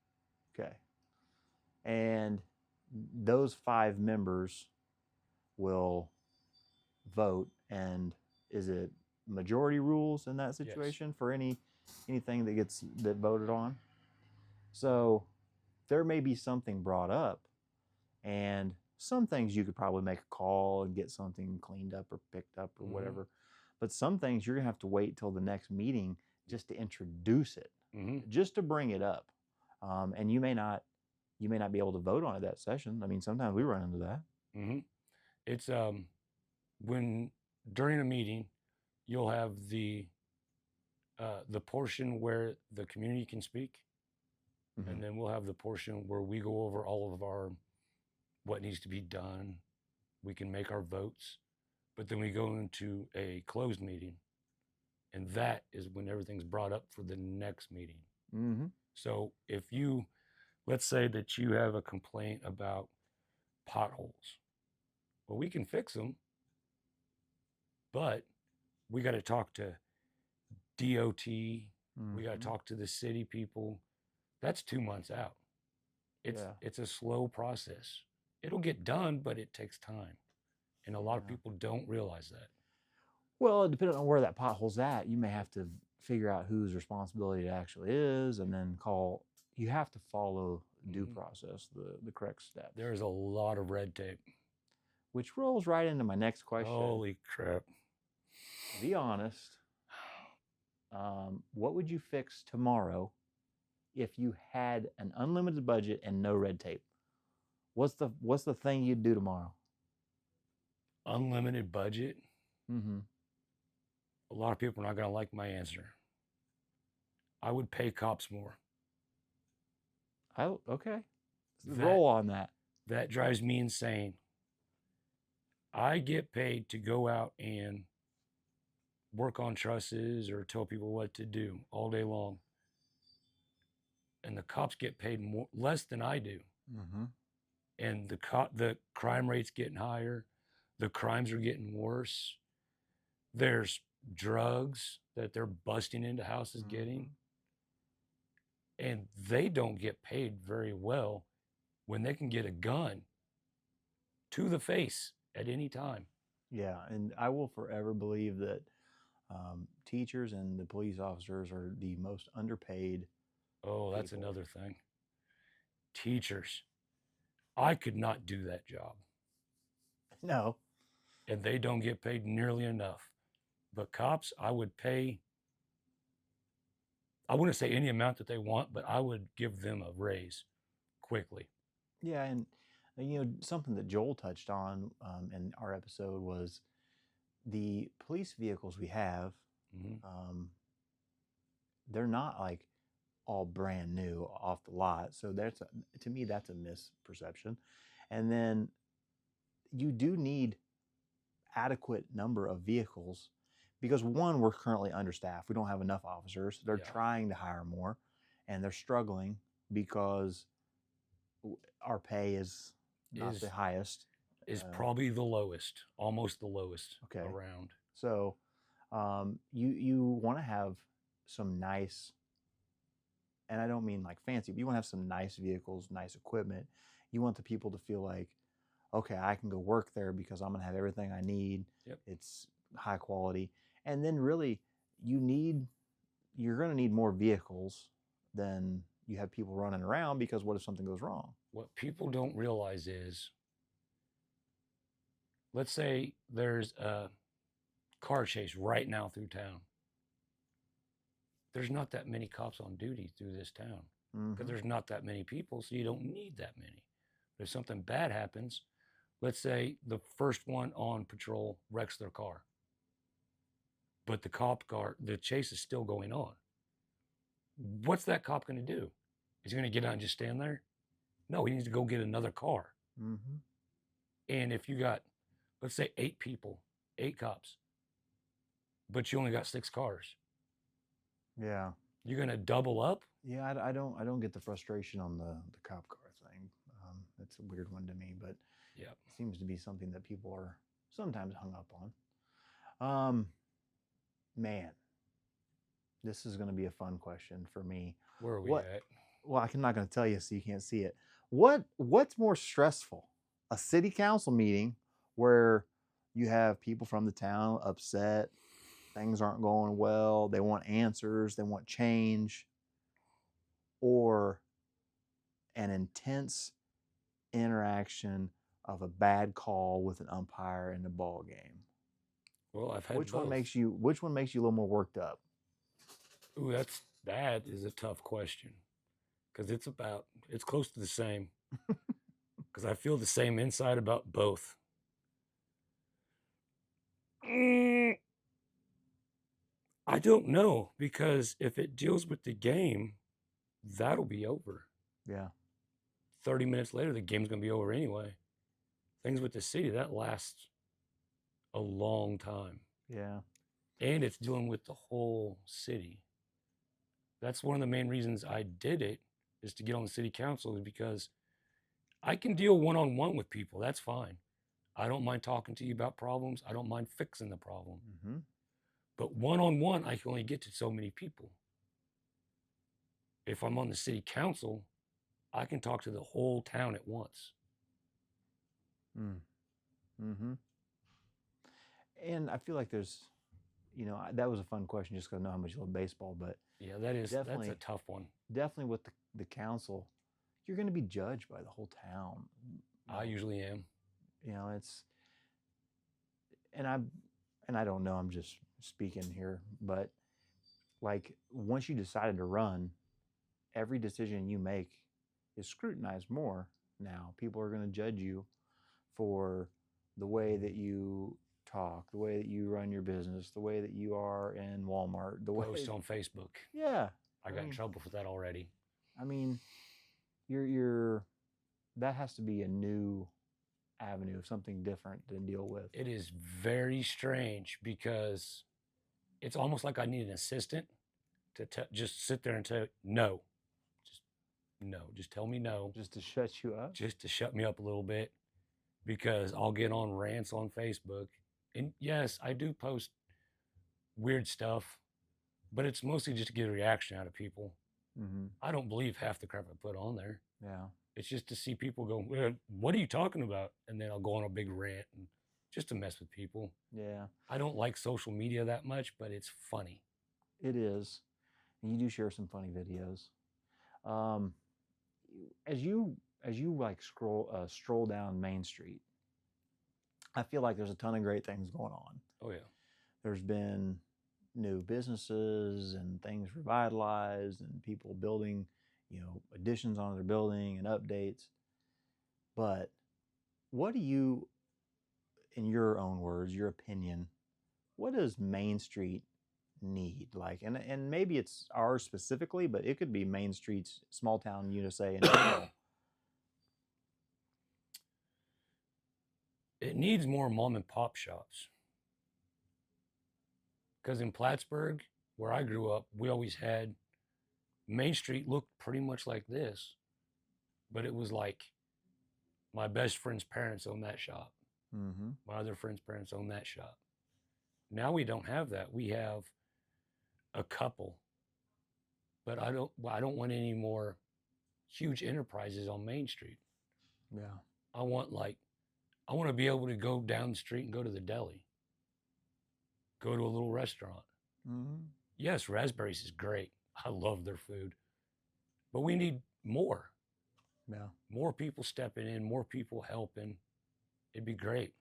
Okay. And those 5 members will vote. And is it majority rules in that situation for anything that voted on? So there may be something brought up, and some things you could probably make a call and get something cleaned up or picked up or whatever. But some things you're gonna have to wait till the next meeting just to introduce it, just to bring it up. And you may not be able to vote on it that session. I mean, sometimes we run into that. It's when during a meeting, you'll have the the portion where the community can speak, Mhm. and then we'll have the portion where we go over all of our what needs to be done. We can make our votes, but then we go into a closed meeting, and that is when everything's brought up for the next meeting. Mhm. So if you, let's say that you have a complaint about potholes, well, we can fix them, but we got to talk to DOT. We got to Mhm. talk to the city people. That's 2 months out. Yeah. It's a slow process. It'll get done, but it takes time, and a lot of Yeah. people don't realize that. Well, depending on where that pothole's at, you may have to figure out whose responsibility it actually is, and then call. You have to follow due Mhm. process, the correct steps. There's a lot of red tape. Which rolls right into my next question. Holy crap! Be honest. What would you fix tomorrow if you had an unlimited budget and no red tape? What's the thing you'd do tomorrow? Unlimited budget. Mm-hmm. A lot of people are not going to like my answer. I would pay cops more. Okay. That- Roll on that. That drives me insane. I get paid to go out and work on trusses or tell people what to do all day long. And the cops get paid less than I do. Mm-hmm. And the crime rate's getting higher. The crimes are getting worse. There's drugs that they're busting into houses getting. And they don't get paid very well when they can get a gun to the face at any time. Yeah, and I will forever believe that teachers and the police officers are the most underpaid. Oh, that's people. another thing. Teachers. I could not do that job. No. And they don't get paid nearly enough. But cops, I would pay, I wouldn't say any amount that they want, but I would give them a raise quickly. Yeah, and something that Joel touched on in our episode was the police vehicles we have. Mm-hmm. They're not like all brand new off the lot, so to me that's a misperception. And then you do need adequate number of vehicles because one, we're currently understaffed. We don't have enough officers. They're trying to hire more, and they're struggling because our pay is not the highest. Is probably the lowest, almost the lowest Okay. around. So you want to have some nice, and I don't mean like fancy, but you want to have some nice vehicles, nice equipment. You want the people to feel like, okay, I can go work there because I'm going to have everything I need. Yep. It's high quality. And then really you're going to need more vehicles than you have people running around, because what if something goes wrong? What people don't realize is, let's say there's a car chase right now through town. There's not that many cops on duty through this town because there's not that many people, so you don't need that many. But if something bad happens, let's say the first one on patrol wrecks their car, but the chase is still going on. What's that cop going to do? Is he going to get out and just stand there? No, he needs to go get another car. Mm-hmm. And if you got, let's say 8 people, 8 cops, but you only got 6 cars. Yeah. You're going to double up? Yeah, I don't get the frustration on the cop car thing. It's a weird one to me, but yeah, it seems to be something that people are sometimes hung up on. Man, this is going to be a fun question for me. Where are we at? Well, I'm not going to tell you so you can't see it. What's more stressful? A city council meeting where you have people from the town upset, things aren't going well, they want answers, they want change, or an intense interaction of a bad call with an umpire in the ball game? Well, I've had which both. one makes you a little more worked up? Ooh, that is a tough question, because it's close to the same. Because I feel the same inside about both. I don't know, because if it deals with the game, that'll be over. Yeah. 30 minutes later, the game's going to be over anyway. Things with the city, that lasts a long time. Yeah. And it's dealing with the whole city. That's one of the main reasons I did it, is to get on the city council, is because I can deal one-on-one with people. That's fine. I don't mind talking to you about problems. I don't mind fixing the problem. Mm-hmm. But one-on-one, I can only get to so many people. If I'm on the city council, I can talk to the whole town at once. Mm-hmm. And I feel like there's, that was a fun question just because I know how much you love baseball, but Yeah, that's Definitely. a tough one. definitely with the council, you're going to be judged by the whole town. I usually am. It's, and I don't know, I'm just speaking here, but like once you decided to run, every decision you make is scrutinized more now. People are going to judge you for the way that you talk, the way that you run your business, the way that you are in Walmart, the way. Post on Facebook. Yeah. I got in trouble for that already. I mean, you're that has to be a new avenue, something different to deal with. It is very strange, because it's almost like I need an assistant to just sit there and tell no. Just no. Just tell me no. Just to shut you up. Just to shut me up a little bit, because I'll get on rants on Facebook. And yes, I do post weird stuff, but it's mostly just to get a reaction out of people. Mm-hmm. I don't believe half the crap I put on there. Yeah. It's just to see people go, well, what are you talking about? And then I'll go on a big rant, and just to mess with people. Yeah. I don't like social media that much, but it's funny. It is. And you do share some funny videos. As you like stroll down Main Street, I feel like there's a ton of great things going on. Oh, yeah. There's been new businesses and things revitalized and people building, additions on their building and updates. But what do you, in your own words, your opinion, what does Main Street need? Like, and maybe it's ours specifically, but it could be Main Street's small town USA in general. It needs more mom and pop shops. Because in Plattsburgh, where I grew up, we always had Main Street looked pretty much like this, but it was like my best friend's parents owned that shop. Mm-hmm. My other friend's parents own that shop. Now we don't have that. We have a couple, but I don't want any more huge enterprises on Main Street. Yeah. I want to be able to go down the street and go to the deli, go to a little restaurant. Mm-hmm. Yes, Raspberries is great. I love their food, but we need more. Yeah. More people stepping in, more people helping. It'd be great.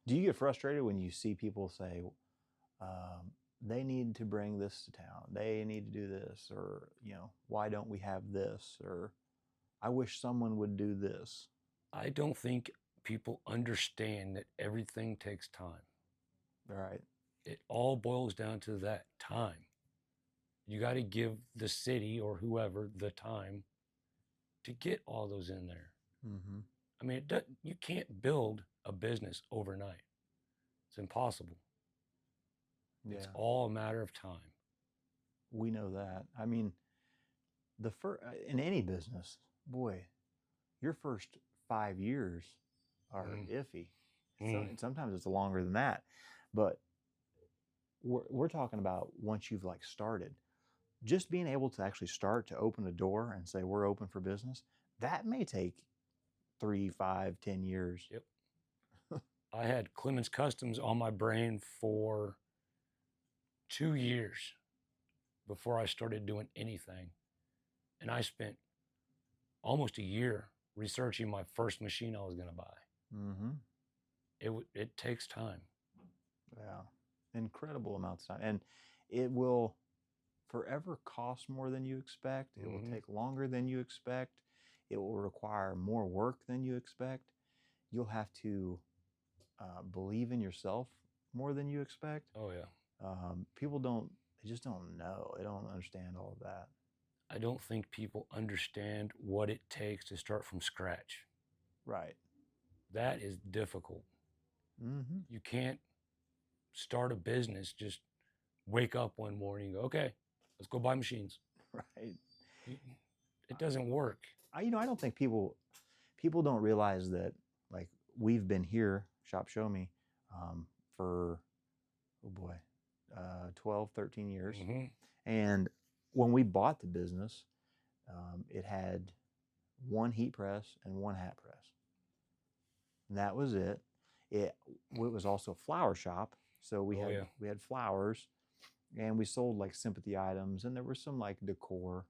Do you get frustrated when you see people say, they need to bring this to town, they need to do this, or, why don't we have this, or I wish someone would do this? I don't think people understand that everything takes time. Right. It all boils down to that time. You got to give the city or whoever the time to get all those in there. Mm-hmm. I mean, you can't build a business overnight. It's impossible. Yeah. It's all a matter of time. We know that. I mean, in any business, boy, your first 5 years are iffy. So, sometimes it's longer than that, but we're talking about once you've like started, just being able to actually start to open a door and say we're open for business. That may take 3, 5, 10 years. Yep. I had Clements Customs on my brain for 2 years before I started doing anything. And I spent almost a year researching my first machine I was going to buy. Mm-hmm. It takes time. Yeah, incredible amounts of time. And it will forever cost more than you expect. It will take longer than you expect. It will require more work than you expect. You'll have to believe in yourself more than you expect. Oh, yeah. People don't, they just don't know. They don't understand all of that. I don't think people understand what it takes to start from scratch. Right. That is difficult. Mm-hmm. You can't start a business, just wake up one morning and go, okay, let's go buy machines. Right. It doesn't work. I don't think people don't realize that, like, we've been here, Shop Show Me, for, oh boy, 12, 13 years. Mhm. And when we bought the business, it had one heat press and one hat press. And that was it. It was also a flower shop. So we had flowers, and we sold like sympathy items, and there were some like decor,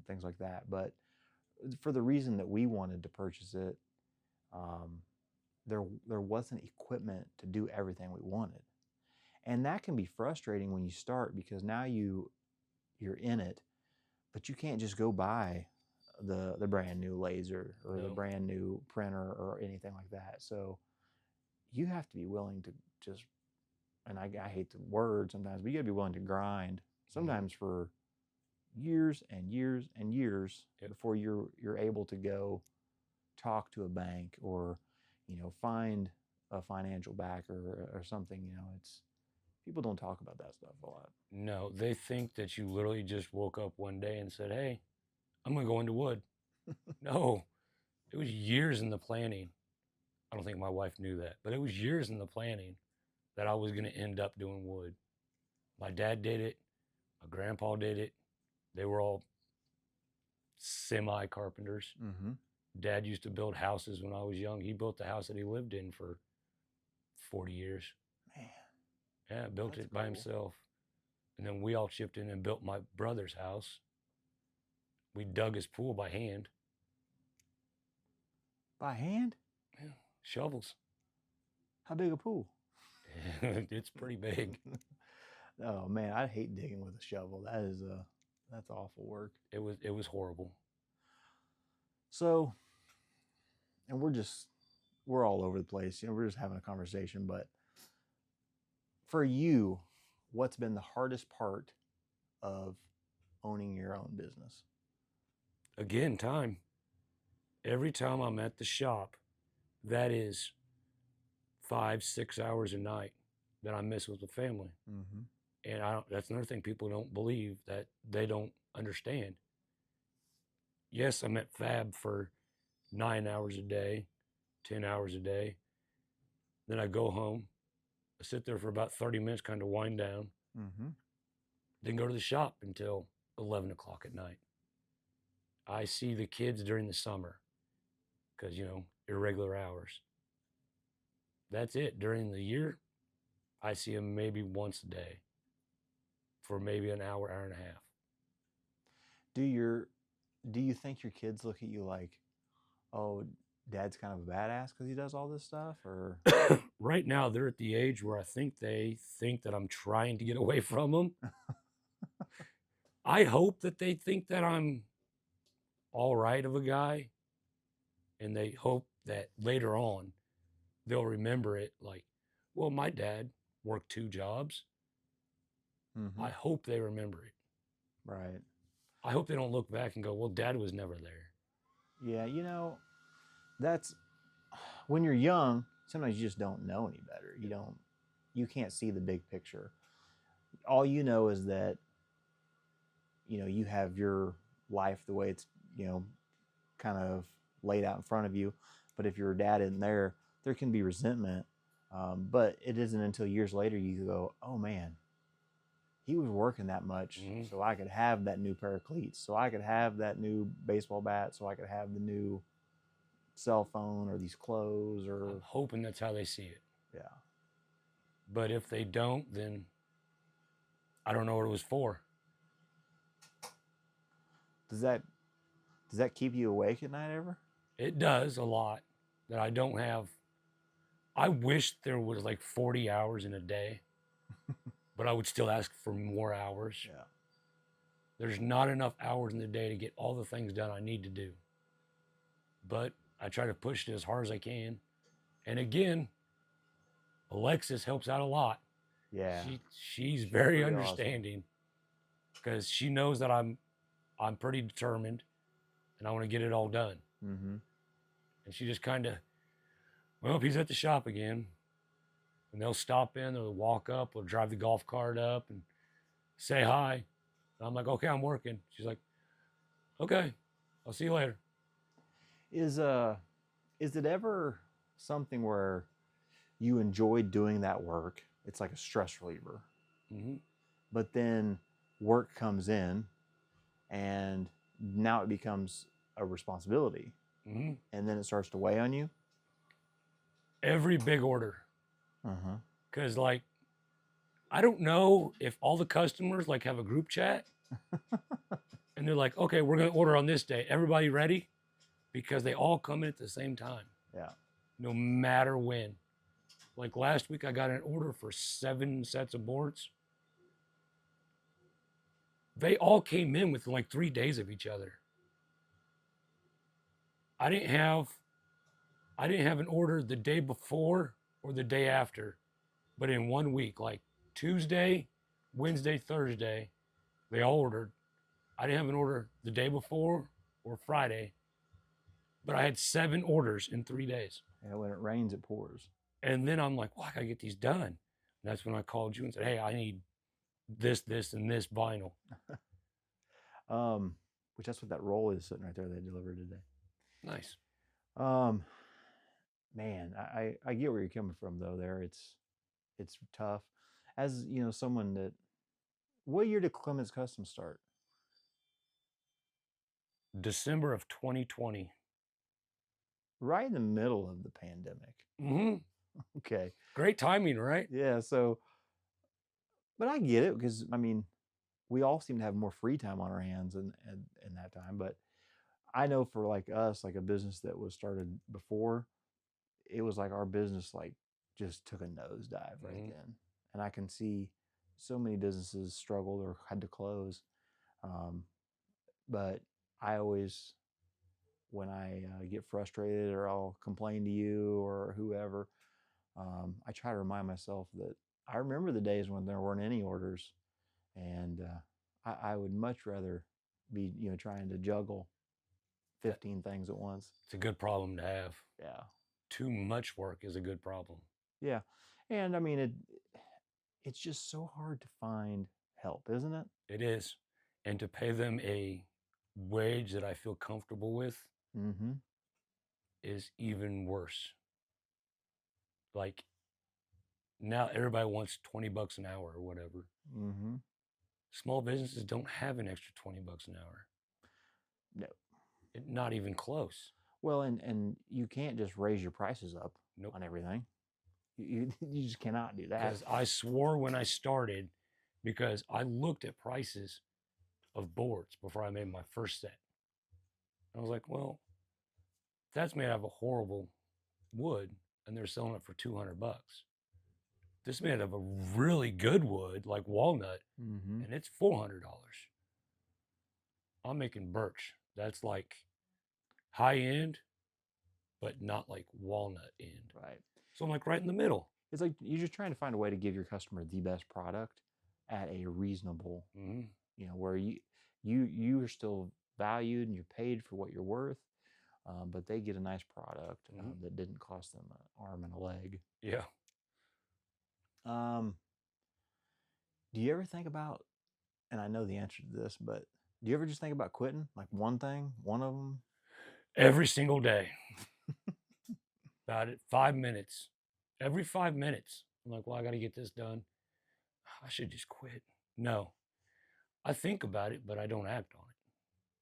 things like that. But for the reason that we wanted to purchase it, there wasn't equipment to do everything we wanted. And that can be frustrating when you start, because now you're in it, but you can't just go buy the brand new laser or the No. brand new printer or anything like that. So you have to be willing to just, and I hate the word sometimes, but you got to be willing to grind sometimes for years and years and years before you're able to go talk to a bank or, find a financial backer or something. It's, people don't talk about that stuff a lot. No, they think that you literally just woke up one day and said, hey, I'm going to go into wood. No, it was years in the planning. I don't think my wife knew that, but it was years in the planning that I was going to end up doing wood. My dad did it. My grandpa did it. They were all semi-carpenters. Mm-hmm. Dad used to build houses when I was young. He built the house that he lived in for 40 years. Man. Yeah, built That's it by cool. himself. And then we all chipped in and built my brother's house. We dug his pool by hand. By hand? Yeah, shovels. How big a pool? It's pretty big. Oh man, I hate digging with a shovel. That's awful work. It was horrible. So, and we're all over the place. We're just having a conversation. But for you, what's been the hardest part of owning your own business? Again, time. Every time I'm at the shop, that is 5-6 hours a night that I miss with the family. Mm-hmm. And that's another thing people don't believe, that they don't understand. Yes, I'm at Fab for 9 hours a day, 10 hours a day. Then I go home. I sit there for about 30 minutes, kind of wind down. Mm-hmm. Then go to the shop until 11 o'clock at night. I see the kids during the summer because, irregular hours. That's it. During the year, I see them maybe once a day for maybe an hour, hour and a half. Do you think your kids look at you like, oh, Dad's kind of a badass because he does all this stuff? Or Right now, they're at the age where I think they think that I'm trying to get away from them. I hope that they think that I'm all right of a guy, and they hope that later on they'll remember it like, well, my dad worked 2 jobs. Mm-hmm. I hope they remember it. Right. I hope they don't look back and go, well, Dad was never there. Yeah, that's when you're young, sometimes you just don't know any better. You can't see the big picture. All you know is that, you have your life the way it's, kind of laid out in front of you. But if your dad isn't there, there can be resentment. But it isn't until years later you go, oh man, he was working that much, so I could have that new pair of cleats, so I could have that new baseball bat, so I could have the new cell phone or these clothes. Or I'm hoping that's how they see it. Yeah. But if they don't, then I don't know what it was for. Does that keep you awake at night ever? It does a lot that I don't have. I wish there was like 40 hours in a day, but I would still ask for more hours. Yeah. There's not enough hours in the day to get all the things done I need to do. But I try to push it as hard as I can. And again, Alexis helps out a lot. Yeah. She's very understanding. because she knows that I'm pretty determined and I want to get it all done. Mm-hmm. And she just kind of, well, he's at the shop again. And they'll stop in, they'll walk up, or drive the golf cart up and say hi. And I'm like, okay, I'm working. She's like, okay, I'll see you later. Is it ever something where you enjoy doing that work? It's like a stress reliever. Mm-hmm. But then work comes in and now it becomes a responsibility. Mm-hmm. And then it starts to weigh on you. Every big order. Uh-huh. Because, like, I don't know if all the customers, like, have a group chat. And they're like, okay, we're going to order on this day. Everybody ready? Because they all come in at the same time. Yeah. No matter when. Like last week, I got an order for 7 sets of boards. They all came in within like 3 days of each other. I didn't have an order the day before or the day after, but in 1 week, like Tuesday, Wednesday, Thursday, they all ordered. I didn't have an order the day before or Friday, but I had 7 orders in 3 days. Yeah, when it rains, it pours. And then I'm like, well, I gotta get these done. And that's when I called you and said, hey, I need this, and this vinyl. Which that's what that roll is sitting right there they delivered today. Nice. Man, I get where you're coming from though. There, it's tough. As you know, someone that, what year did Clements Custom start? December of 2020. Right in the middle of the pandemic. Mm-hmm. Okay. Great timing, right? Yeah. So, but I get it because I mean, we all seem to have more free time on our hands in that time. But I know for like us, like a business that was started before, it was like our business like just took a nosedive right Mhm. then, and I can see so many businesses struggled or had to close. But I always, when I get frustrated or I'll complain to you or whoever, I try to remind myself that I remember the days when there weren't any orders, and I would much rather be trying to juggle 15 things at once. It's a good problem to have. Yeah. Too much work is a good problem. Yeah. And I mean it's just so hard to find help, isn't it? It is. And to pay them a wage that I feel comfortable with Mm-hmm. is even worse. Like now everybody wants $20 an hour or whatever. Mm-hmm. Small businesses don't have an extra $20 an hour. No. Not even close. Well, and you can't just raise your prices up Nope. on everything. You just cannot do that. Because I swore when I started, because I looked at prices of boards before I made my first set. I was like, well, that's made out of a horrible wood and they're selling it for $200. This is made out of a really good wood, like walnut, Mm-hmm. and it's $400. I'm making birch. That's like high end, but not like walnut end. Right. So I'm like right in the middle. It's like you're just trying to find a way to give your customer the best product at a reasonable, Mm-hmm. where you are still valued and you're paid for what you're worth, but they get a nice product that didn't cost them an arm and a leg. Yeah. Do you ever think about, and I know the answer to this, but do you ever just think about quitting? Like one thing, one of them? Every single day. About it, 5 minutes. Every 5 minutes. I'm like, well, I got to get this done. I should just quit. No. I think about it, but I don't act on it.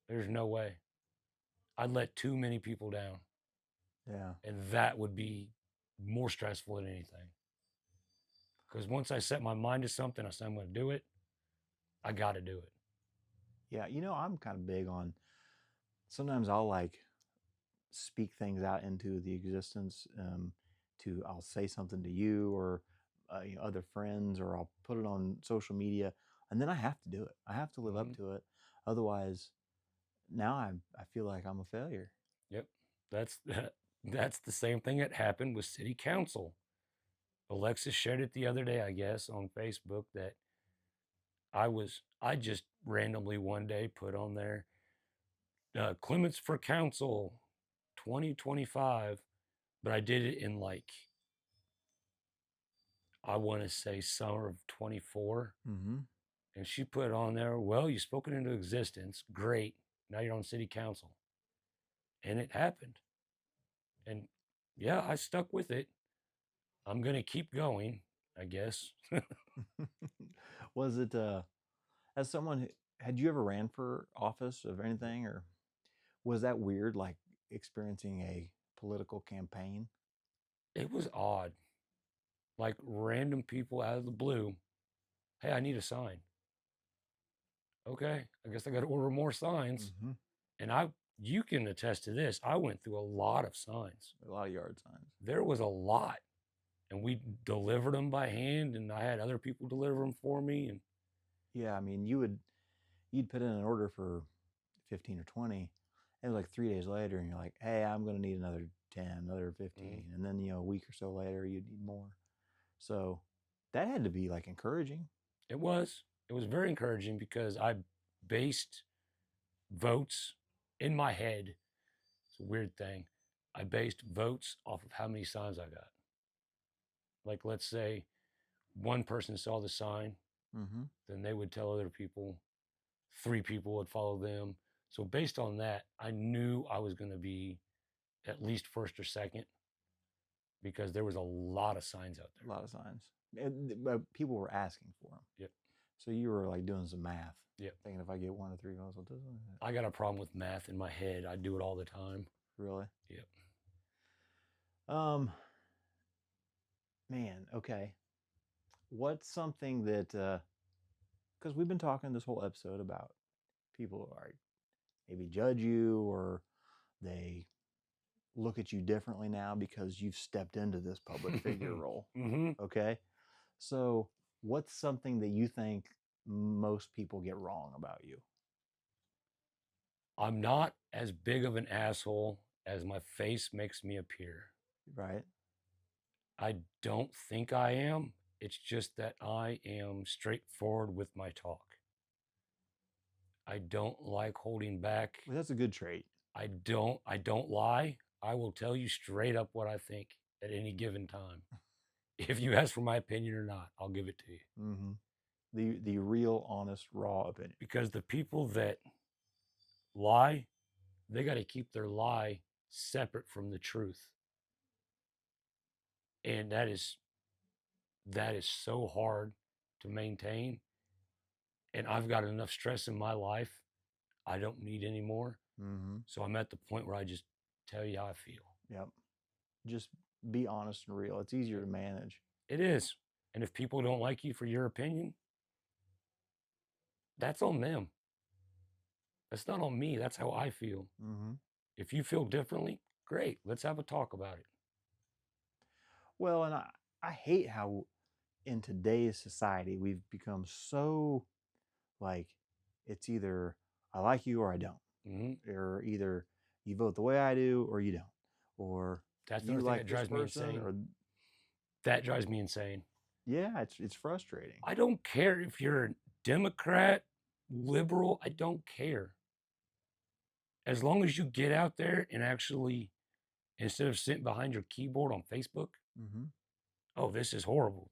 There's no way. I'd let too many people down. Yeah. And that would be more stressful than anything. Because once I set my mind to something, I say I'm going to do it, I got to do it. Yeah. I'm kind of big on, sometimes I'll like speak things out into the existence. I'll say something to you or other friends, or I'll put it on social media, and then I have to do it. I have to live up to it. Otherwise, now I feel like I'm a failure. Yep. That's the same thing that happened with city council. Alexis shared it the other day, I guess, on Facebook that I just randomly one day put on there, Clements for Council 2025, but I did it in like, I want to say summer of 24. Mm-hmm. And she put on there, well, you spoke it into existence. Great. Now you're on city council. And it happened. And yeah, I stuck with it. I'm going to keep going, I guess. Was it as someone had you ever ran for office of anything, or was that weird, like experiencing a political campaign? It was odd. Like random people out of the blue. Hey, I need a sign. Okay, I guess I got to order more signs. Mm-hmm. And you can attest to this. I went through a lot of signs. A lot of yard signs. There was a lot. And we delivered them by hand, and I had other people deliver them for me. And Yeah, I mean, you'd put in an order for 15 or 20, and like 3 days later, and you're like, hey, I'm going to need another 10, another 15, and then a week or so later, you'd need more. So that had to be like encouraging. it was very encouraging because I based votes in my head. It's a weird thing. I based votes off of how many signs I got. Like, let's say one person saw the sign, Mm-hmm. then they would tell other people, 3 people would follow them. So based on that, I knew I was going to be at least first or second because there was a lot of signs out A there. lot of signs. But people were asking for them. Yep. So you were like doing some math. Yep. Thinking if I get 1 or 3 votes, I'll do it. I got a problem with math in my head. I do it all the time. Really? Yep. Man, okay. What's something that, because we've been talking this whole episode about people who are maybe judge you or they look at you differently now because you've stepped into this public figure role. Mm-hmm. Okay. So, what's something that you think most people get wrong about you? I'm not as big of an asshole as my face makes me appear. Right. I don't think I am. It's just that I am straightforward with my talk. I don't like holding back. Well, that's a good trait. I don't lie. I will tell you straight up what I think at any given time. If you ask for my opinion or not, I'll give it to you. Mm-hmm. The real, honest, raw opinion. Because the people that lie, they got to keep their lie separate from the truth. And that is so hard to maintain. And I've got enough stress in my life. I don't need any more. Mm-hmm. So I'm at the point where I just tell you how I feel. Yep. Just be honest and real. It's easier to manage. It is. And if people don't like you for your opinion, that's on them. That's not on me. That's how I feel. Mm-hmm. If you feel differently, great. Let's have a talk about it. Well, and I hate how in today's society we've become so like it's either I like you or I don't. Mm-hmm. Or either you vote the way I do or you don't. Or That's you the like thing that this drives me person insane. or That drives me insane. yeah, it's frustrating. I don't care if you're a Democrat, liberal, I don't care. As long as you get out there and actually, instead of sitting behind your keyboard on Facebook, Mm-hmm. oh, this is horrible,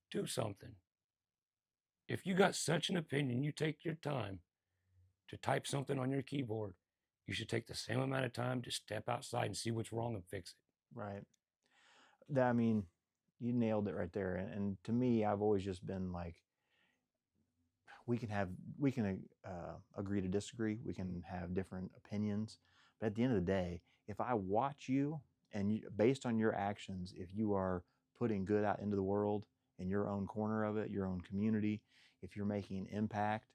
do something. If you got such an opinion, you take your time to type something on your keyboard, you should take the same amount of time to step outside and see what's wrong and fix it. Right. I mean, you nailed it right there. And to me, I've always just been like, we can agree to disagree. We can have different opinions, but at the end of the day, if I watch you and based on your actions, if you are putting good out into the world in your own corner of it, your own community, if you're making an impact,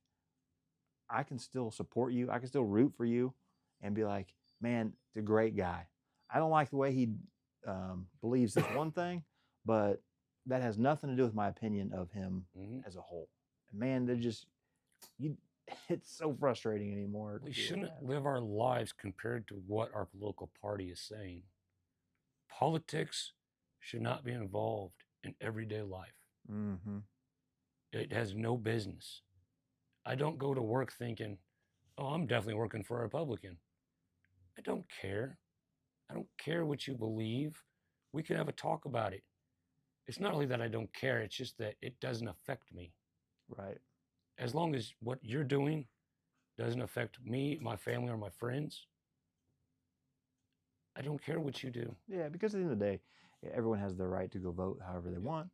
I can still support you. I can still root for you and be like, man, it's a great guy. I don't like the way he believes this one thing, but that has nothing to do with my opinion of him as a whole. And man, they're just, it's so frustrating anymore. We shouldn't live our lives compared to what our political party is saying. Politics should not be involved in everyday life. Mm-hmm. It has no business. I don't go to work thinking, oh, I'm definitely working for a Republican. I don't care. I don't care what you believe. We can have a talk about it. It's not only that I don't care, it's just that it doesn't affect me. Right. As long as what you're doing doesn't affect me, my family, or my friends, I don't care what you do. Yeah, because at the end of the day, everyone has the right to go vote however they want,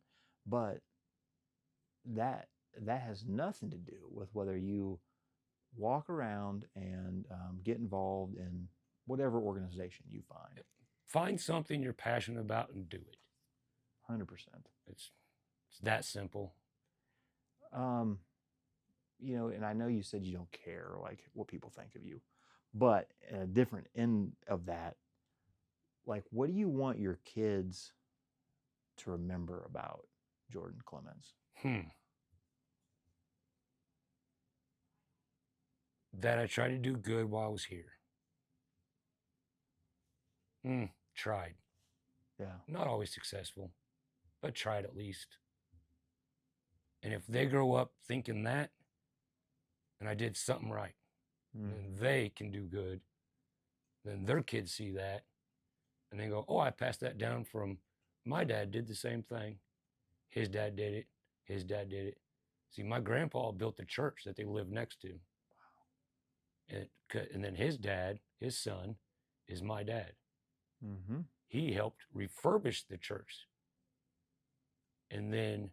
but that has nothing to do with whether you walk around and get involved in whatever organization you find. Find something you're passionate about and do it. 100%. It's that simple. You know, and I know you said you don't care like what people think of you, but a different end of that, like, what do you want your kids to remember about Jordan Clements? That I tried to do good while I was here. Tried. Yeah. Not always successful, but tried at least. And if they grow up thinking that, and I did something right, then they can do good. Then their kids see that, and they go, oh, I passed that down from my dad, did the same thing. His dad did it. His dad did it. See, my grandpa built the church that they lived next to. Wow. And then his dad, his son, is my dad. Mm-hmm. He helped refurbish the church. And then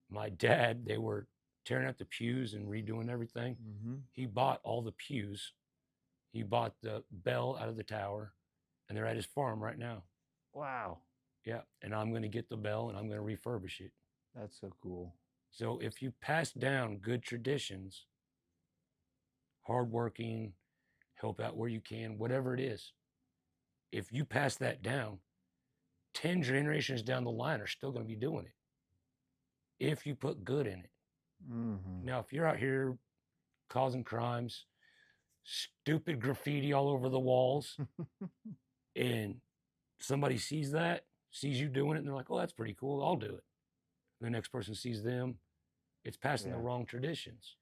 my dad, they were tearing out the pews and redoing everything. Mm-hmm. He bought all the pews. He bought the bell out of the tower, and they're at his farm right now. Wow. Yeah, and I'm going to get the bell, and I'm going to refurbish it. That's so cool. So if you pass down good traditions, hardworking, help out where you can, whatever it is, if you pass that down, 10 generations down the line are still going to be doing it if you put good in it. Mm-hmm. Now, if you're out here causing crimes, stupid graffiti all over the walls, and somebody sees that, sees you doing it, and they're like, oh, that's pretty cool, I'll do it. The next person sees them, it's passing the wrong traditions.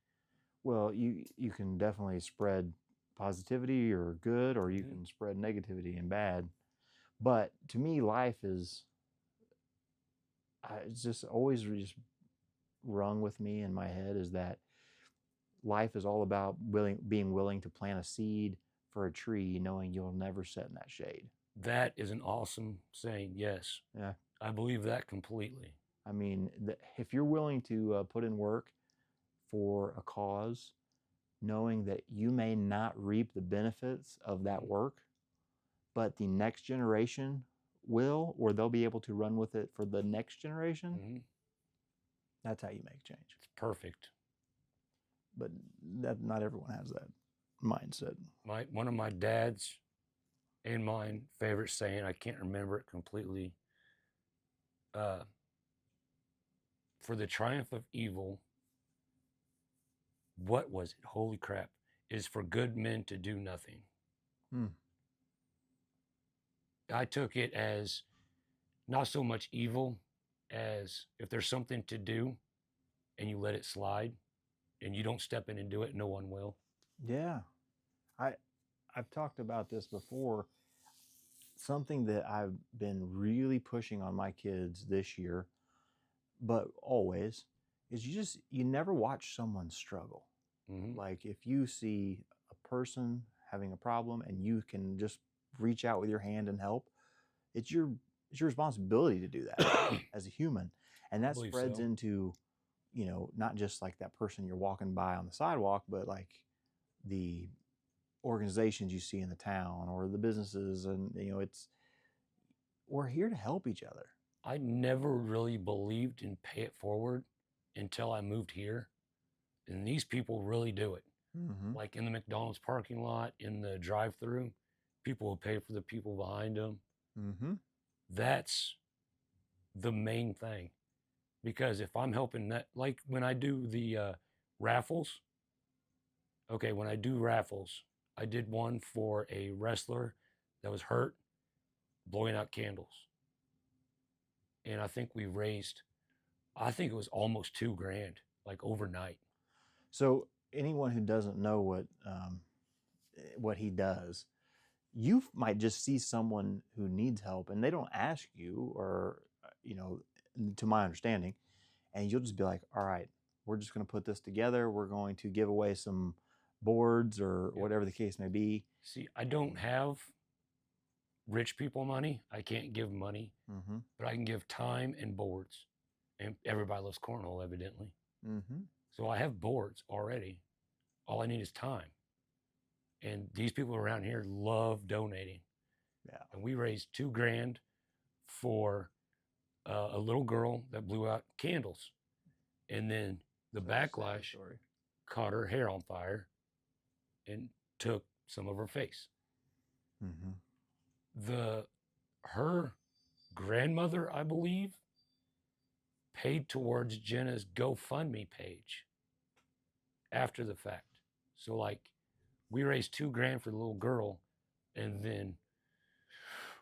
Well, you can definitely spread positivity or good, or you can spread negativity and bad. But to me, life is, it's just always just rung with me in my head, is that life is all about being willing to plant a seed for a tree, knowing you'll never sit in that shade. That is an awesome saying, yes. Yeah. I believe that completely. I mean, if you're willing to put in work for a cause, knowing that you may not reap the benefits of that work, but the next generation will, or they'll be able to run with it for the next generation, that's how you make change. It's perfect. But not everyone has that mindset. One of my dad's and mine favorite saying, I can't remember it completely. For the triumph of evil, what was it? Holy crap. Is for good men to do nothing. I took it as not so much evil as if there's something to do and you let it slide and you don't step in and do it, no one will. Yeah. I've talked about this before. Something that I've been really pushing on my kids this year, but always, is you never watch someone struggle. Like, if you see a person having a problem and you can just reach out with your hand and help, it's your responsibility to do that as a human. And that spreads into, you know, not just like that person you're walking by on the sidewalk, but like the organizations you see in the town or the businesses. And, you know, we're here to help each other. I never really believed in pay it forward until I moved here. And these people really do it. Like in the McDonald's parking lot, in the drive-thru, people will pay for the people behind them. That's the main thing. Because if I'm helping that, like when I do the raffles, when I do raffles, I did one for a wrestler that was hurt, blowing out candles. And I think we raised, I think it was almost $2,000. like overnight. So anyone who doesn't know what he does, you might just see someone who needs help and they don't ask you, or to my understanding, and you'll just be like, all right, we're just going to put this together. We're going to give away some boards or whatever the case may be. See, I don't have rich people money. I can't give money, Mm-hmm. but I can give time and boards. And everybody loves cornhole, evidently. Mm-hmm. So I have boards already. All I need is time. And these people around here love donating. Yeah. And we raised $2,000 for a little girl that blew out candles. And then the backlash caught her hair on fire and took some of her face. Mm-hmm. Her grandmother, I believe, paid towards Jenna's GoFundMe page after the fact. So like we raised $2,000 for the little girl, and then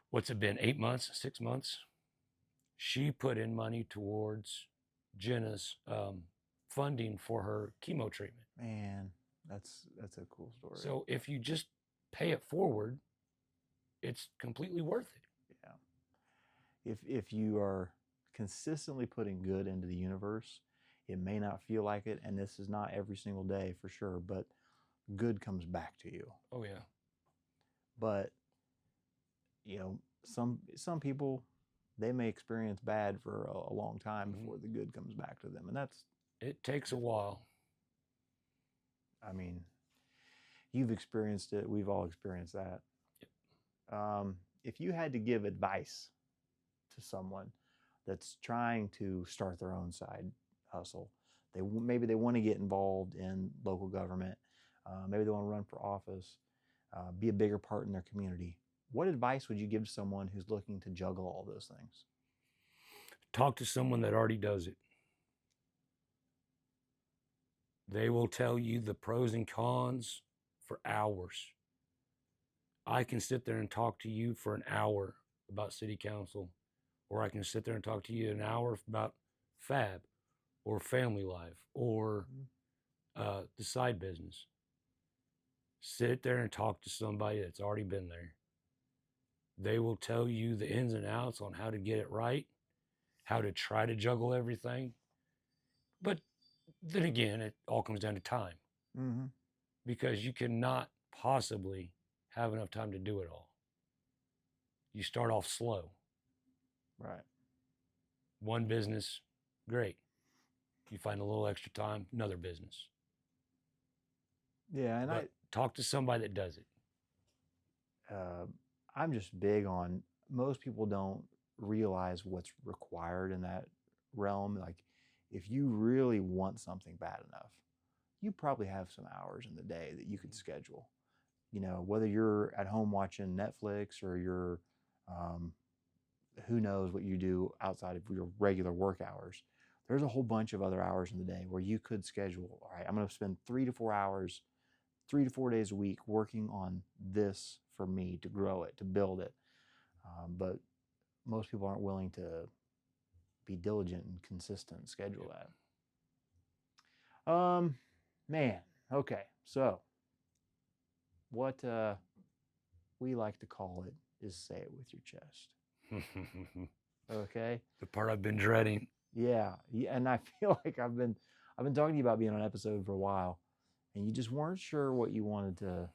what's it been, 8 months, 6 months? She put in money towards Jenna's funding for her chemo treatment. Man, that's a cool story. So if you just pay it forward, it's completely worth it. Yeah. If you are consistently putting good into the universe, it may not feel like it, and this is not every single day for sure, but good comes back to you. Oh yeah. But some people, they may experience bad for a long time before the good comes back to them, and it takes a while. I mean, you've experienced it. We've all experienced that. Yep. If you had to give advice to someone that's trying to start their own side hustle, maybe they want to get involved in local government, maybe they want to run for office, be a bigger part in their community, what advice would you give to someone who's looking to juggle all those things? Talk to someone that already does it. They will tell you the pros and cons for hours. I can sit there and talk to you for an hour about city council, or I can sit there and talk to you an hour about fab or family life or the side business. Sit there and talk to somebody that's already been there. They will tell you the ins and outs on how to get it right, how to try to juggle everything. But then again, it all comes down to time. Mm-hmm. Because you cannot possibly have enough time to do it all. You start off slow. Right. One business, great. You find a little extra time, another business. Yeah, and but talk to somebody that does it. I'm just big on, most people don't realize what's required in that realm. Like, if you really want something bad enough, you probably have some hours in the day that you could schedule. Whether you're at home watching Netflix or you're, who knows what you do outside of your regular work hours. There's a whole bunch of other hours in the day where you could schedule, all right, I'm going to spend 3 to 4 hours, 3 to 4 days a week working on this for me to grow it, to build it. But most people aren't willing to be diligent and consistent and schedule that. Man, okay. So what we like to call it is say it with your chest. Okay? The part I've been dreading. Yeah, and I feel like I've been talking to you about being on an episode for a while, and you just weren't sure what you wanted to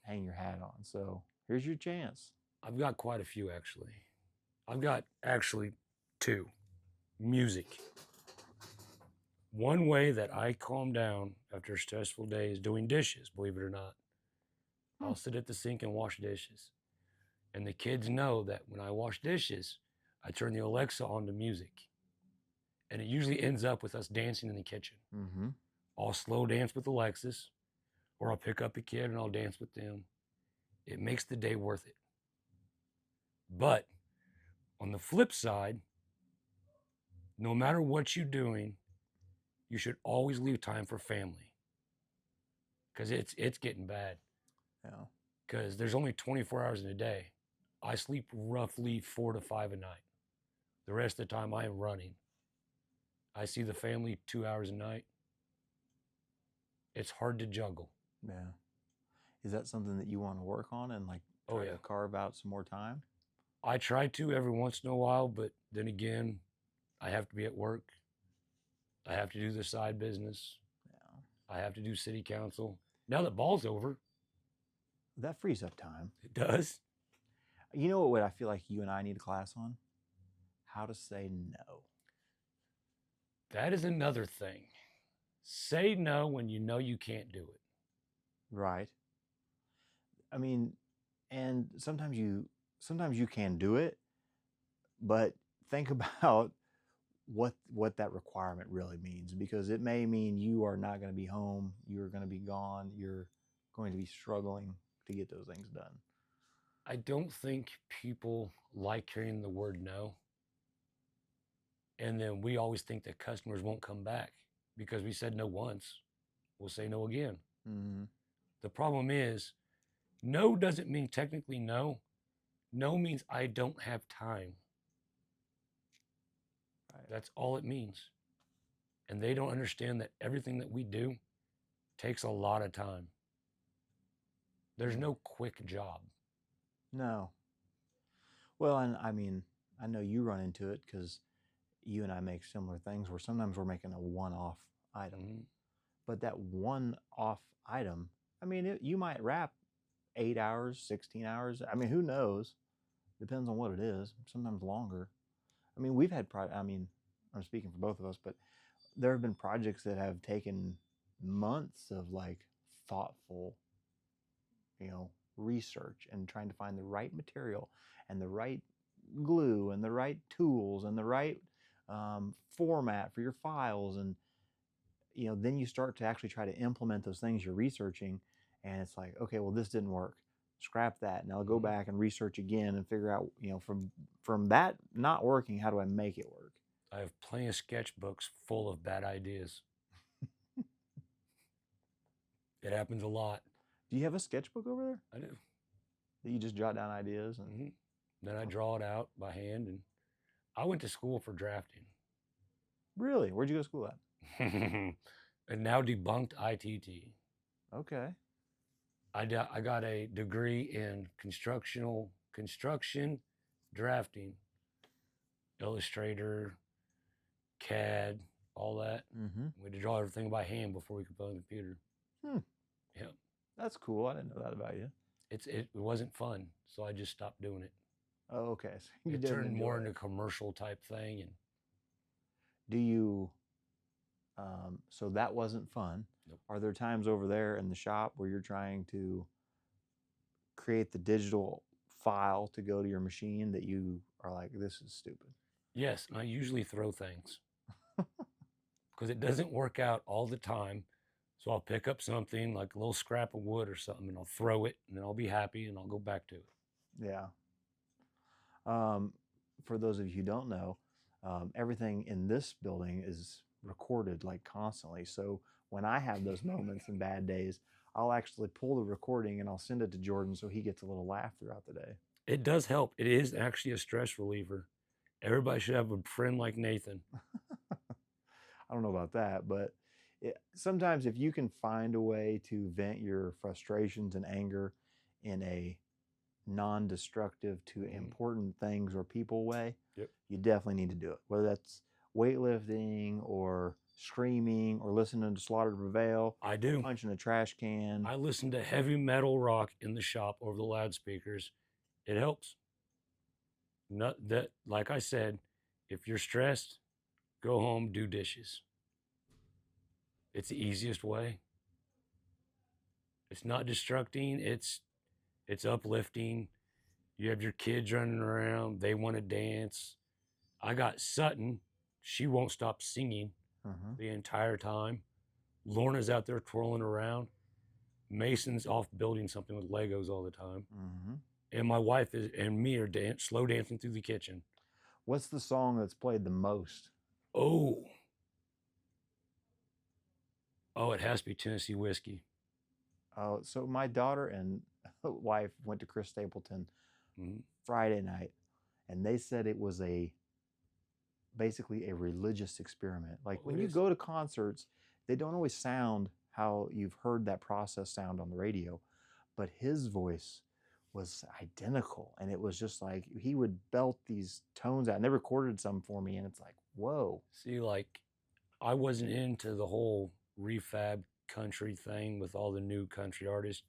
hang your hat on. So here's your chance. I've got quite a few, actually. I've got actually 2. Music. One way that I calm down after a stressful day is doing dishes, believe it or not. I'll sit at the sink and wash dishes. And the kids know that when I wash dishes, I turn the Alexa on to music. And it usually ends up with us dancing in the kitchen. Mm-hmm. I'll slow dance with Alexis, or I'll pick up a kid and I'll dance with them. It makes the day worth it. But on the flip side, no matter what you're doing, you should always leave time for family. Because it's getting bad. Yeah. Because there's only 24 hours in a day. I sleep roughly 4 to 5 a night. The rest of the time I am running. I see the family 2 hours a night. It's hard to juggle. Yeah. Is that something that you want to work on and like Oh, try yeah. to carve out some more time? I try to every once in a while, but then again, I have to be at work. I have to do the side business. Yeah. I have to do city council. Now that ball's over, That frees up time. it does. You know what I feel like you and I need a class on? How to say no. That is another thing. Say no when you know you can't do it. Right. I mean, and sometimes you can do it, but think about what that requirement really means, because it may mean you are not going to be home, you're going to be gone, you're going to be struggling to get those things done. I don't think people like hearing the word no. And then we always think that customers won't come back because we said no once. We'll say no again. Mm-hmm. The problem is, no doesn't mean technically no. No means I don't have time. Right. That's all it means. And they don't understand that everything that we do takes a lot of time. There's no quick job. No. Well, and I mean, I know you run into it because you and I make similar things where sometimes we're making a one-off item. Mhm. But that one-off item, I mean, you might wrap 8 hours, 16 hours. I mean, who knows? Depends on what it is. Sometimes longer. I mean, we've had, I'm speaking for both of us, but there have been projects that have taken months of like thoughtful, research and trying to find the right material and the right glue and the right tools and the right format for your files. And, then you start to actually try to implement those things you're researching. And it's like, okay, well, this didn't work. Scrap that. Now I'll go back and research again and figure out, from that not working, how do I make it work? I have plenty of sketchbooks full of bad ideas. It happens a lot. Do you have a sketchbook over there I do. that you just jot down ideas? And Mhm. Then I draw it out by hand. And I went to school for drafting. Really? Where'd you go to school at? And now debunked ITT. Okay. I got a degree in construction, drafting, Illustrator, CAD, all that. Mm-hmm. We had to draw everything by hand before we could put it on the computer. Yep. That's cool. I didn't know that about you. It wasn't fun, so I just stopped doing it. Oh, okay. So you It didn't turned enjoy more it. into a commercial type thing. And Do you? So that wasn't fun. Nope. Are there times over there in the shop where you're trying to create the digital file to go to your machine that you are like, this is stupid? yes, and I usually throw things because it doesn't work out all the time. So I'll pick up something like a little scrap of wood or something, and I'll throw it, and then I'll be happy, and I'll go back to it. Yeah. For those of you who don't know, everything in this building is recorded like constantly. So when I have those moments and bad days, I'll actually pull the recording and I'll send it to Jordan so he gets a little laugh throughout the day. It does help. It is actually a stress reliever. Everybody should have a friend like Nathan. I don't know about that, but sometimes if you can find a way to vent your frustrations and anger in a non-destructive to important things or people way, Yep. you definitely need to do it. Whether that's weightlifting or screaming or listening to Slaughter to Prevail, I do. punching a trash can. I listen to heavy metal rock in the shop over the loudspeakers. It helps. Not that, like I said, if you're stressed, go home, do dishes. It's the easiest way. It's not destructing. It's uplifting. You have your kids running around. They want to dance. I got Sutton. She won't stop singing the entire time. Lorna's out there twirling around. Mason's off building something with Legos all the time. And my wife and me are slow dancing through the kitchen. What's the song that's played the most? Oh, it has to be Tennessee Whiskey. Oh, so my daughter and wife went to Chris Stapleton Friday night, and they said it was basically a religious experiment. Like when you go to concerts, they don't always sound how you've heard that process sound on the radio, but his voice was identical, and it was just like he would belt these tones out. And they recorded some for me, and it's like, whoa. See, like, I wasn't into the whole refab country thing with all the new country artists.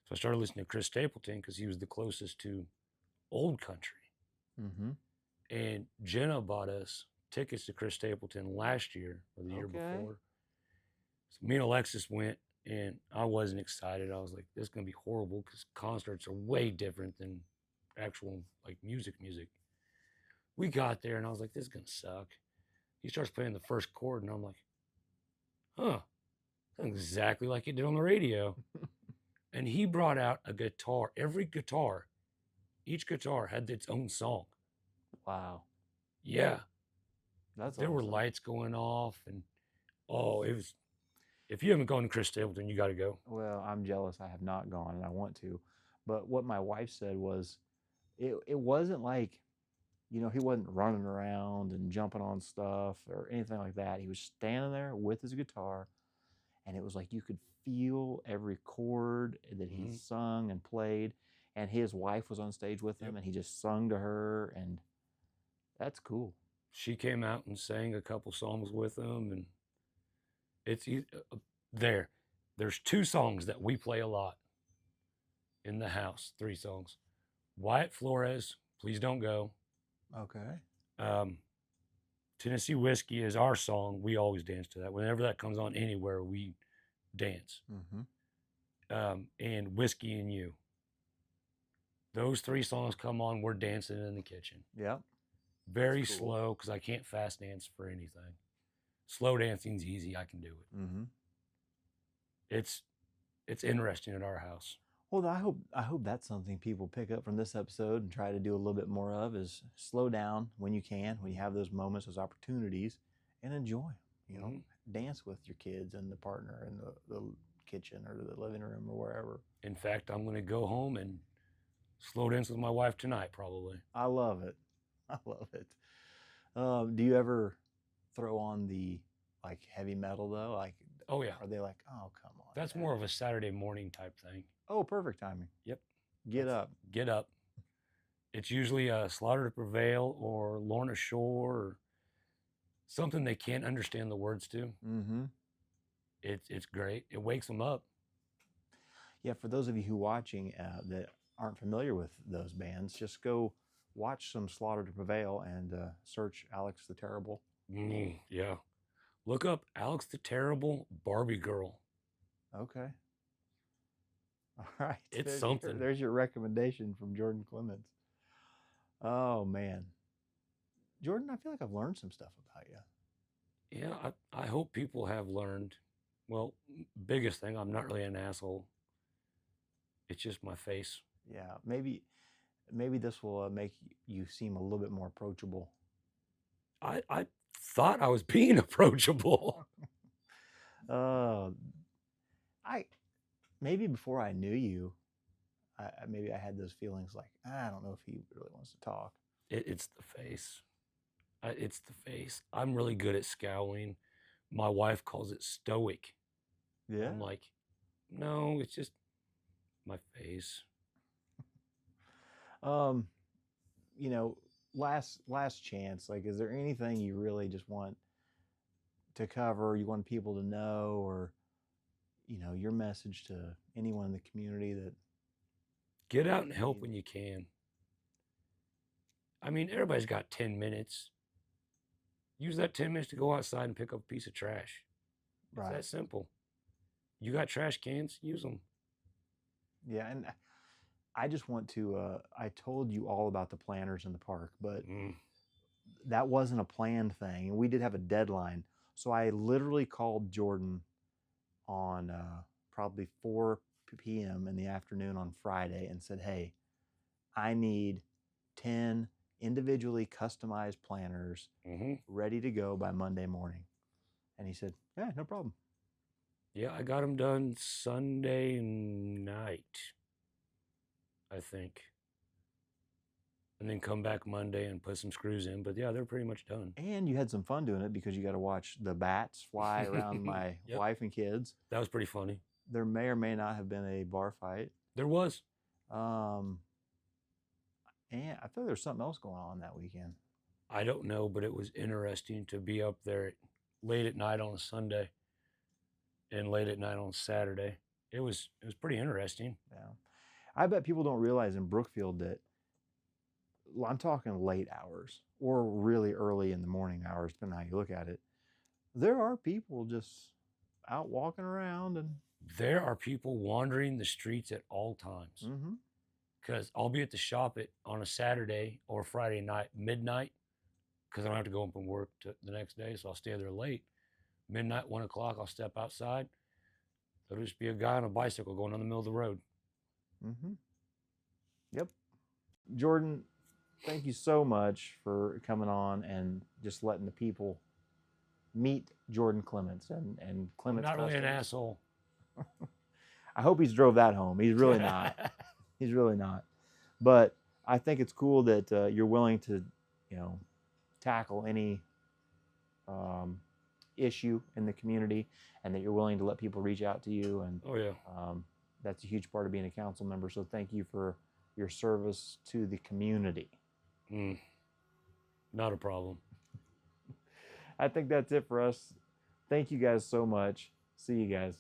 So I started listening to Chris Stapleton because he was the closest to old country. Mm-hmm. And Jenna bought us tickets to Chris Stapleton last year or the year Okay. before. So me and Alexis went, and I wasn't excited. I was like, this is going to be horrible because concerts are way different than actual like music. We got there and I was like, this is going to suck. He starts playing the first chord and I'm like, huh, that's exactly like it did on the radio. And he brought out a guitar. Each guitar had its own song. Wow. Yeah. That's There were awesome. lights going off and it was, if you haven't gone to Chris Stapleton, you got to go. Well, I'm jealous I have not gone, and I want to. But what my wife said was it wasn't like, he wasn't running around and jumping on stuff or anything like that. He was standing there with his guitar, and it was like you could feel every chord that he Mhm. sung and played. And his wife was on stage with him, Yep. and he just sung to her, and that's cool. She came out and sang a couple songs with him, and it's there's 2 songs that we play a lot in the house. 3 songs. Wyatt Flores, Please Don't Go. Okay. Tennessee Whiskey is our song. We always dance to that. Whenever that comes on anywhere, we dance. Mm-hmm. And Whiskey and You. Those 3 songs come on, we're dancing in the kitchen. Yep. Very That's cool. slow because I can't fast dance for anything. Slow dancing's easy. I can do it. Mm-hmm. It's interesting at our house. Well, I hope that's something people pick up from this episode and try to do a little bit more of, is slow down when you can, when you have those moments, those opportunities, and enjoy. Mhm. Dance with your kids and the partner in the kitchen or the living room or wherever. In fact, I'm going to go home and slow dance with my wife tonight, probably. I love it. I love it. Do you ever throw on the heavy metal though? Like, Oh, yeah. are they like, oh, come on? That's Dad." more of a Saturday morning type thing. Oh, perfect timing. Yep. Get up. Get up. It's usually a Slaughter to Prevail or Lorna Shore or something they can't understand the words to. Mm-hmm. It's great. It wakes them up. Yeah, for those of you who are watching that aren't familiar with those bands, just go watch some Slaughter to Prevail and search Alex the Terrible. Yeah. Look up Alex the Terrible Barbie Girl. Okay. All right. It's There's something. There's your recommendation from Jordan Clements. Oh, man. Jordan, I feel like I've learned some stuff about you. Yeah, I hope people have learned. Well, biggest thing, I'm not really an asshole. It's just my face. Yeah, maybe this will make you seem a little bit more approachable. I thought I was being approachable. Maybe before I knew you, maybe I had those feelings like, I don't know if he really wants to talk. It's the face. It's the face. I'm really good at scowling. My wife calls it stoic. Yeah. I'm like, no, it's just my face. Last chance. Like, is there anything you really just want to cover? You want people to know, or your message to anyone in the community that Get out and help when you can. I mean, everybody's got 10 minutes. Use that 10 minutes to go outside and pick up a piece of trash. It's right? that simple. You got trash cans, use them. Yeah, and I just want to. I told you all about the planters in the park, but that wasn't a planned thing, and we did have a deadline. So I literally called Jordan on probably 4 p.m. in the afternoon on Friday and said, hey, I need 10 individually customized planters ready to go by Monday morning. And he said, yeah, no problem. Yeah, I got them done Sunday night, I think. and then come back Monday and put some screws in. But yeah, they're pretty much done. And you had some fun doing it because you got to watch the bats fly around my Yep. wife and kids. That was pretty funny. There may or may not have been a bar fight. There was. And I feel there's something else going on that weekend. I don't know, but it was interesting to be up there late at night on a Sunday and late at night on Saturday. It was pretty interesting. Yeah. I bet people don't realize in Brookfield that, well, I'm talking late hours or really early in the morning hours, depending on how you look at it. There are people just out walking around and There are people wandering the streets at all times. mm-hmm. Because I'll be at the shop on a Saturday or Friday night, midnight, because I don't have to go up and work the next day, so I'll stay there late. Midnight, 1 o'clock, I'll step outside. There'll just be a guy on a bicycle going down the middle of the road. Mm-hmm. Yep. Jordan, thank you so much for coming on and just letting the people meet Jordan Clements and I'm Clements. not really an Customs. asshole. I hope he's drove that home. He's really not. He's really not. But I think it's cool that you're willing to, tackle any issue in the community, and that you're willing to let people reach out to you. And Oh, yeah. that's a huge part of being a council member. So thank you for your service to the community. Not a problem. I think that's it for us. Thank you guys so much. See you guys.